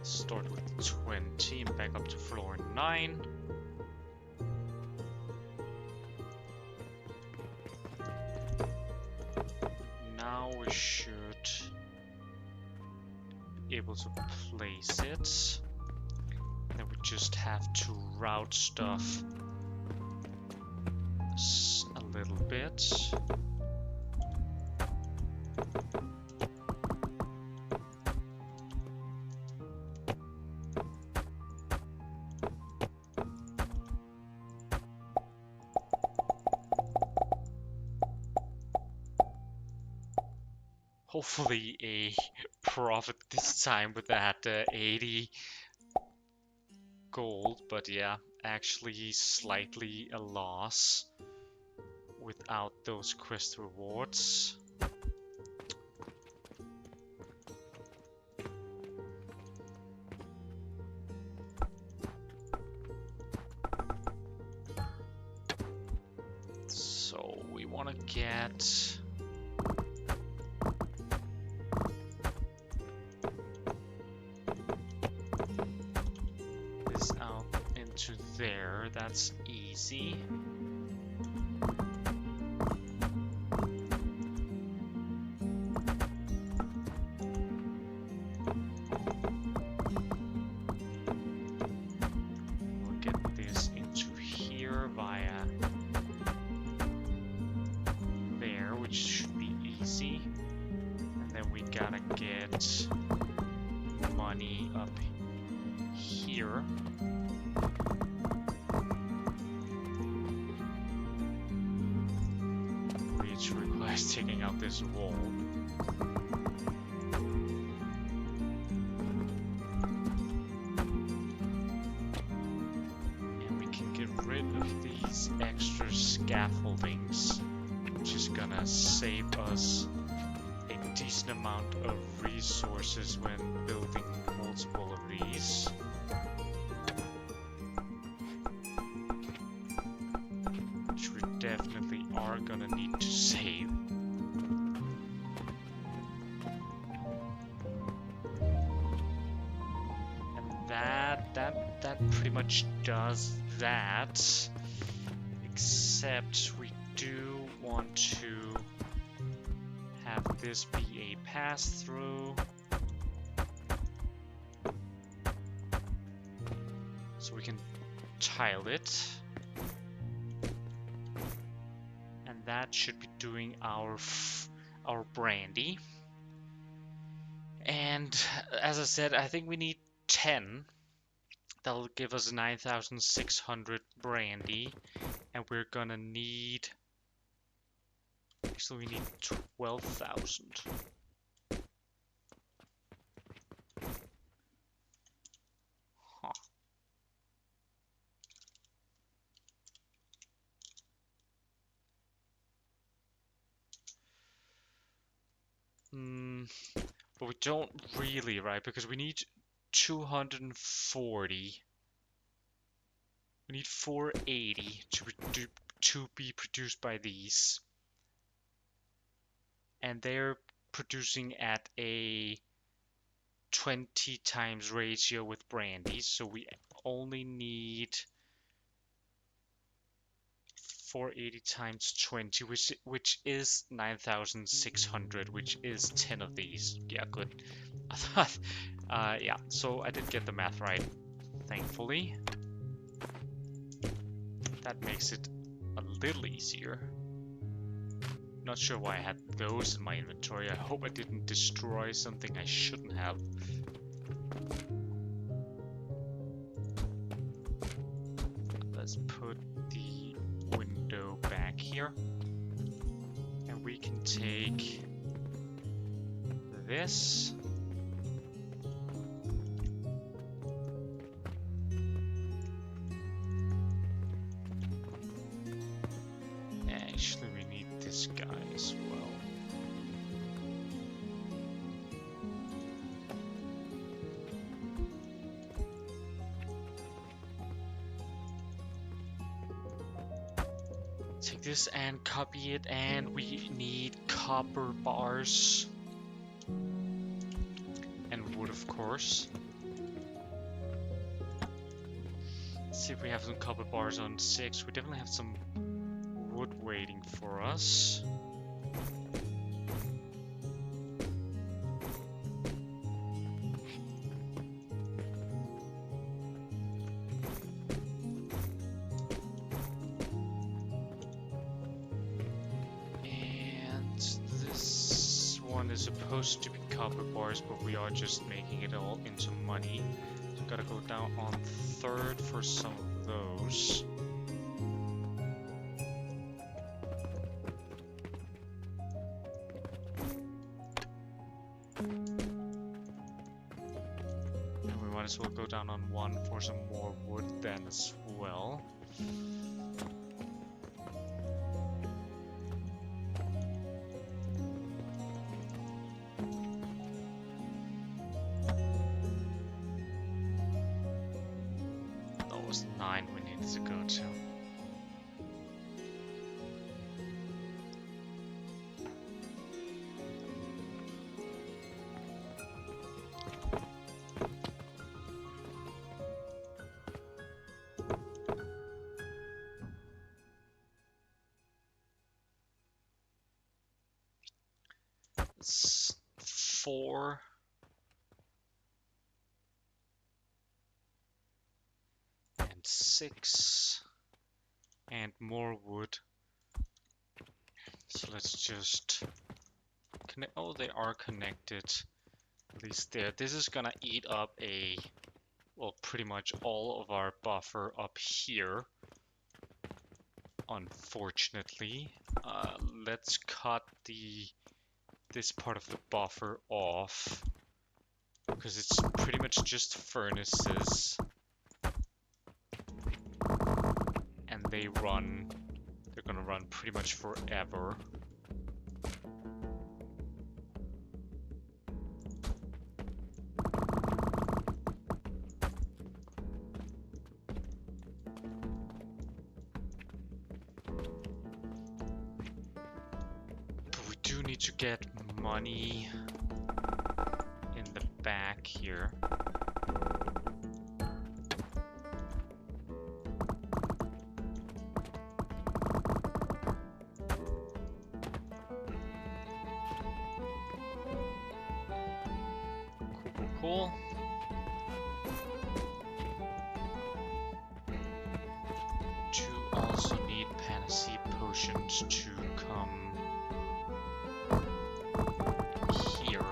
Speaker 1: Start with 20 and back up to floor 9. Now we should be able to place it. Then we just have to route stuff a little bit. Hopefully a profit this time with that 80 gold, but yeah, actually slightly a loss without those quest rewards. So we want to get this out into there. That's easy. We'll get this into here via there, which should be easy. And then we gotta get money up here. Which requires taking out this wall. And we can get rid of these extra scaffoldings, which is gonna save us a decent amount of resources when building multiple of these. Which we definitely are gonna need to save. And that pretty much does that. Except we do want to have this be a pass-through. So we can tile it. And that should be doing our brandy. And as I said, I think we need 10. That'll give us 9,600 brandy. And we're gonna need... Actually, we need 12,000. Huh. But we don't really, right? Because we need 240. We need 480 to be produced by these. And they're producing at a 20 times ratio with brandy, so we only need 480 times 20, which is 9,600, which is 10 of these. Yeah, good. I thought, yeah, so I did get the math right, thankfully. That makes it a little easier. Not sure why I had those in my inventory. I hope I didn't destroy something I shouldn't have. let's put the window back here. And we can take this. Actually, we need this guy as well. Take this and copy it, and we need copper bars. And wood, of course. Let's see if we have some copper bars on 6. We definitely have some wood waiting for us. And this one is supposed to be copper bars, but we are just making it all into money. So gotta go down on 3rd for some of those. And we might as well go down on 1 for some more wood then as well. That was 9 we needed to go to. It's 4. And 6. And more wood. So let's just connect. Oh, they are connected. At least there. This is gonna eat up well, pretty much all of our buffer up here. Unfortunately. Let's cut this part of the buffer off, because it's pretty much just furnaces, and they're gonna run pretty much forever. But we do need to get money in the back here. Cool. To also need panacea potions to come here.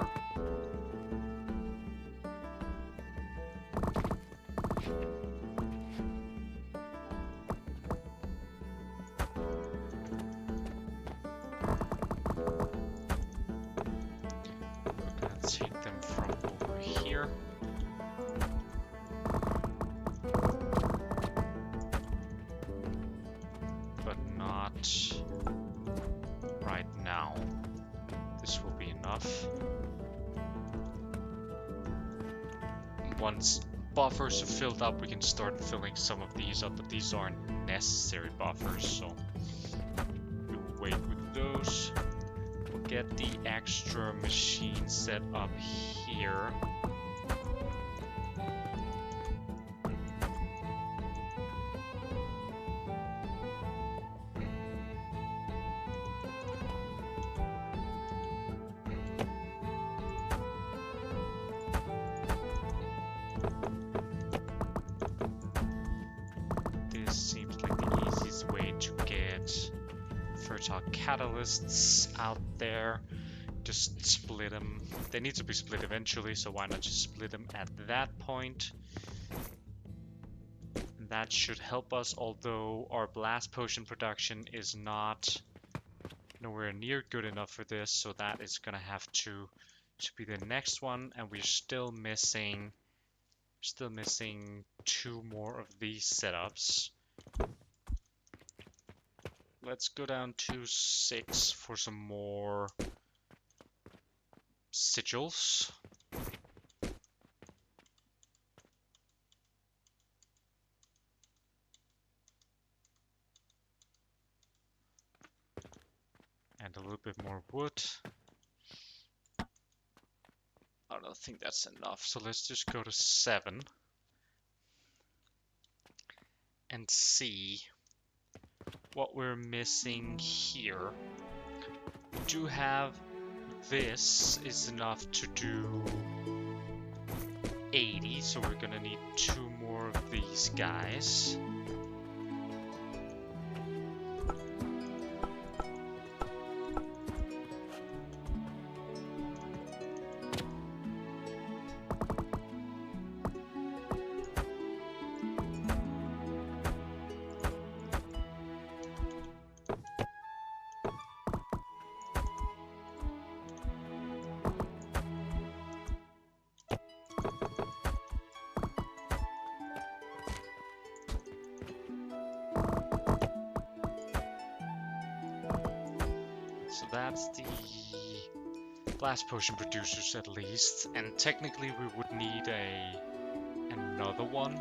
Speaker 1: We're gonna take them from over here. But not right now. This will be enough. Once buffers are filled up, we can start filling some of these up, but these aren't necessary buffers, so we'll wait with those. We'll get the extra machine set up here. This seems like the easiest way to get fertile catalysts out there. Just split them. They need to be split eventually, so why not just split them at that point? And that should help us, although our blast potion production is not nowhere near good enough for this, so that is gonna have to be the next one, and we're still missing 2 more of these setups. Let's go down to 6 for some more sigils. And a little bit more wood. I don't think that's enough, so let's just go to 7 and see what we're missing here. We do have this is enough to do 80, so we're gonna need 2 more of these guys. So that's the blast potion producers at least, and technically we would need another one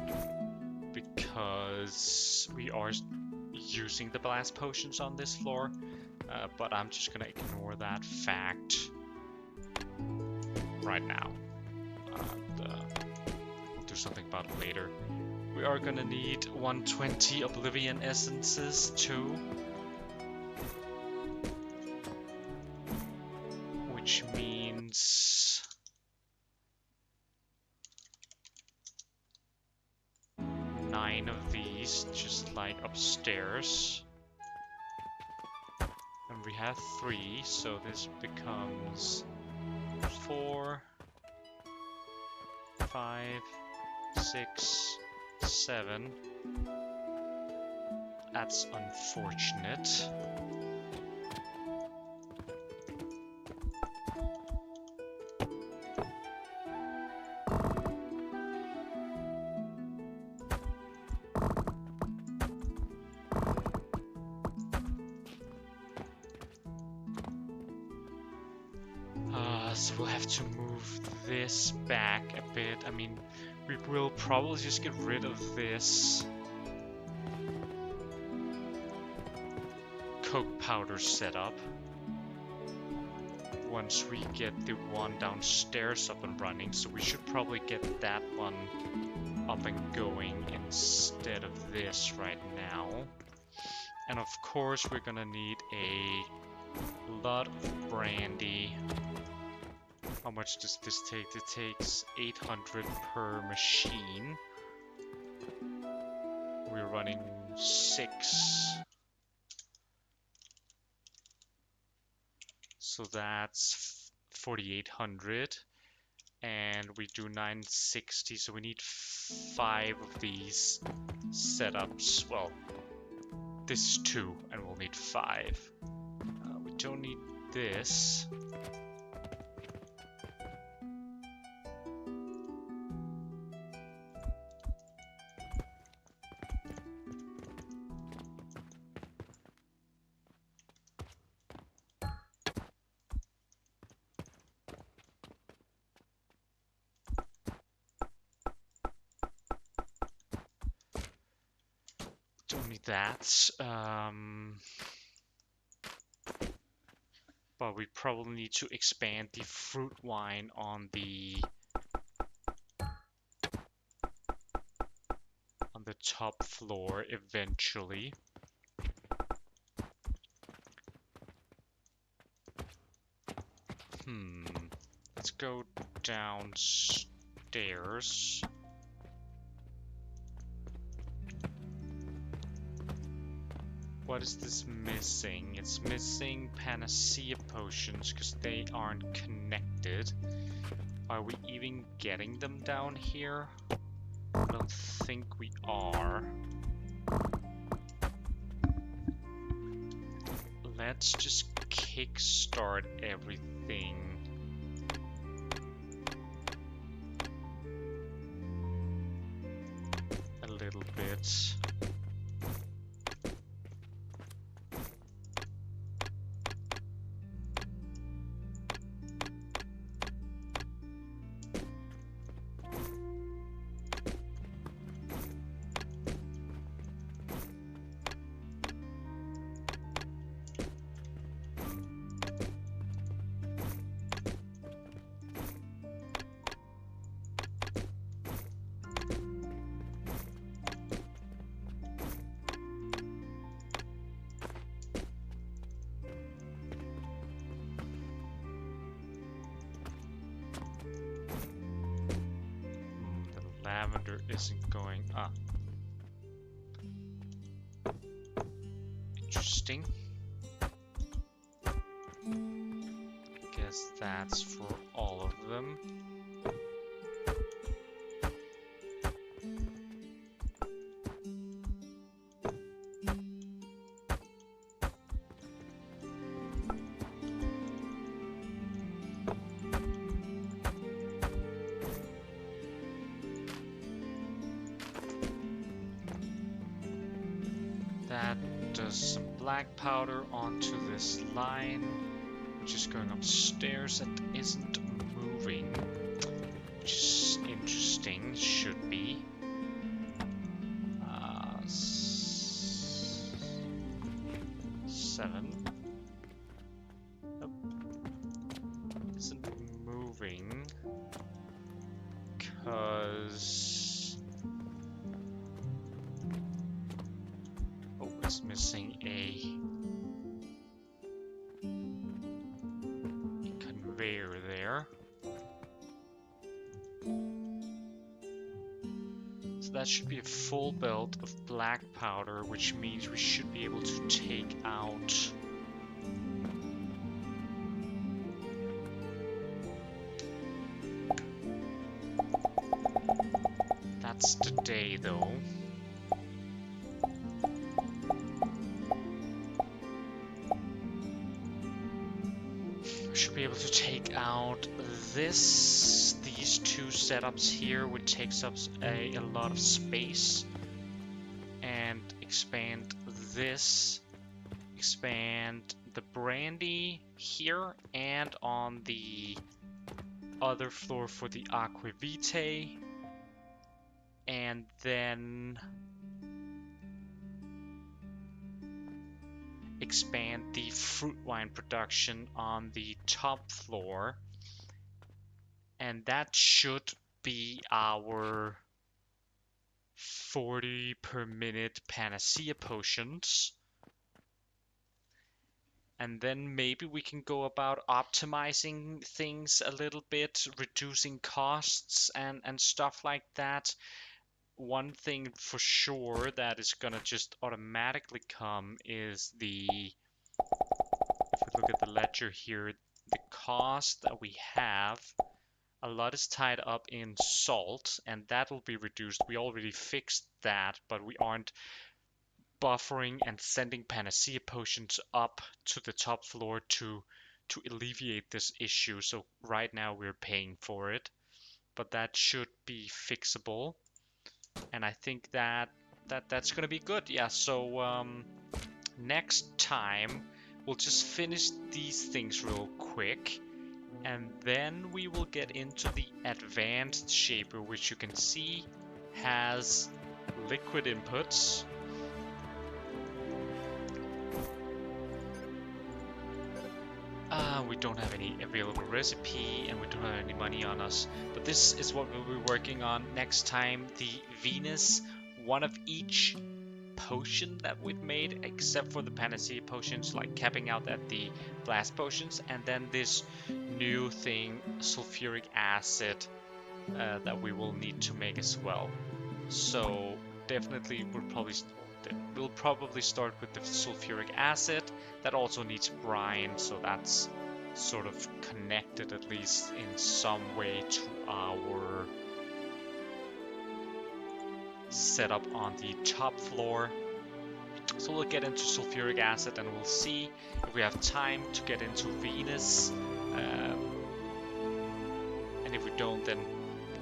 Speaker 1: because we are using the blast potions on this floor, but I'm just gonna ignore that fact right now. We'll do something about it later. We are gonna need 120 Oblivion Essences too. Which means 9 of these, just like upstairs. And we have 3, so this becomes 4, 5, 6, 7. That's unfortunate. So we'll have to move this back a bit. I mean, we will probably just get rid of this coke powder setup once we get the one downstairs up and running. So we should probably get that one up and going instead of this right now. And of course we're gonna need a lot of brandy. How much does this take? It takes 800 per machine. We're running 6. So that's 4,800. And we do 960, so we need 5 of these setups. Well, this is 2, and we'll need 5. We don't need this. Don't need that. But we probably need to expand the fruit wine on the top floor eventually. Let's go downstairs. What is this missing? It's missing panacea potions because they aren't connected. Are we even getting them down here? I don't think we are. Let's just kickstart everything. A little bit. Lavender isn't going up. Interesting. Guess that's for all of them. That does some black powder onto this line, which is going upstairs and isn't moving, which is interesting. Should be. 7. Nope. Isn't moving because it's missing a conveyor there. So that should be a full belt of black powder, which means we should be able to take out that's today though. Should be able to take out these two setups here, which takes up a lot of space, and expand this, expand the brandy here, and on the other floor for the aquavitae, and then expand the fruit wine production on the top floor, and that should be our 40 per minute panacea potions. And then maybe we can go about optimizing things a little bit, reducing costs and stuff like that. One thing for sure that is gonna just automatically come is the, if we look at the ledger here, the cost that we have, a lot is tied up in salt, and that will be reduced. We already fixed that, but we aren't buffering and sending panacea potions up to the top floor to alleviate this issue. So right now we're paying for it, but that should be fixable. And I think that's gonna be good. Yeah, so next time we'll just finish these things real quick, and then we will get into the advanced shaper, which you can see has liquid inputs. We don't have any available recipe, and we don't have any money on us. But this is what we'll be working on next time. The Venus, one of each potion that we've made, except for the panacea potions, like capping out at the blast potions. And then this new thing, sulfuric acid, that we will need to make as well. So definitely we'll probably start with the sulfuric acid. That also needs brine, so that's sort of connected at least in some way to our set up on the top floor. So we'll get into sulfuric acid and we'll see if we have time to get into Venus. And if we don't, then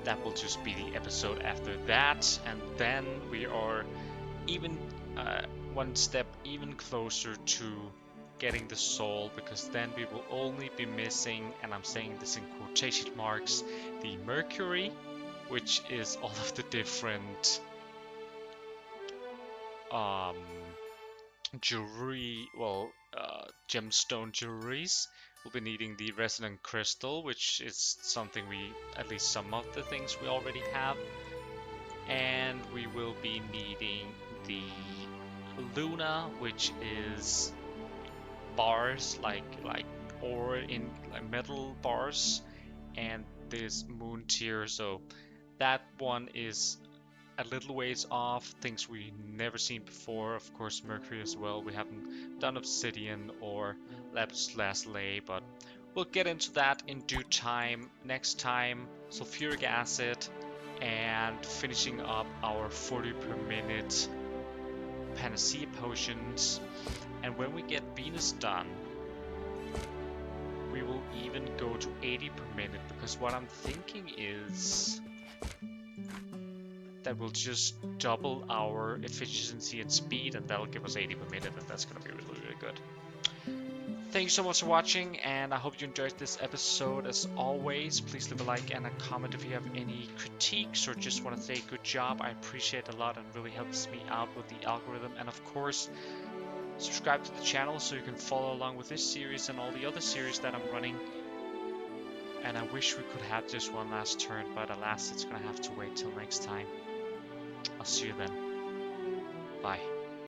Speaker 1: that will just be the episode after that. And then we are even one step even closer to getting the soul, because then we will only be missing, and I'm saying this in quotation marks, the Mercury, which is all of the different jewelry, gemstone jewelries. We'll be needing the resonant crystal, which is something at least some of the things we already have. And we will be needing the Luna, which is bars, like ore in like metal bars, and this moon tier. So that one is a little ways off, things we never seen before. Of course, Mercury as well. We haven't done obsidian or lapis lazuli, but we'll get into that in due time. Next time, sulfuric acid and finishing up our 40 per minute panacea potions. And when we get Venus done, we will even go to 80 per minute, because what I'm thinking is that will just double our efficiency and speed, and that'll give us 80 per minute, and that's gonna be really, really good. Thank you so much for watching, and I hope you enjoyed this episode. As always, please leave a like and a comment if you have any critiques or just want to say good job. I appreciate it a lot and really helps me out with the algorithm. And of course, subscribe to the channel so you can follow along with this series and all the other series that I'm running. And I wish we could have just one last turn, but alas, it's gonna have to wait till next time. I'll see you then. Bye.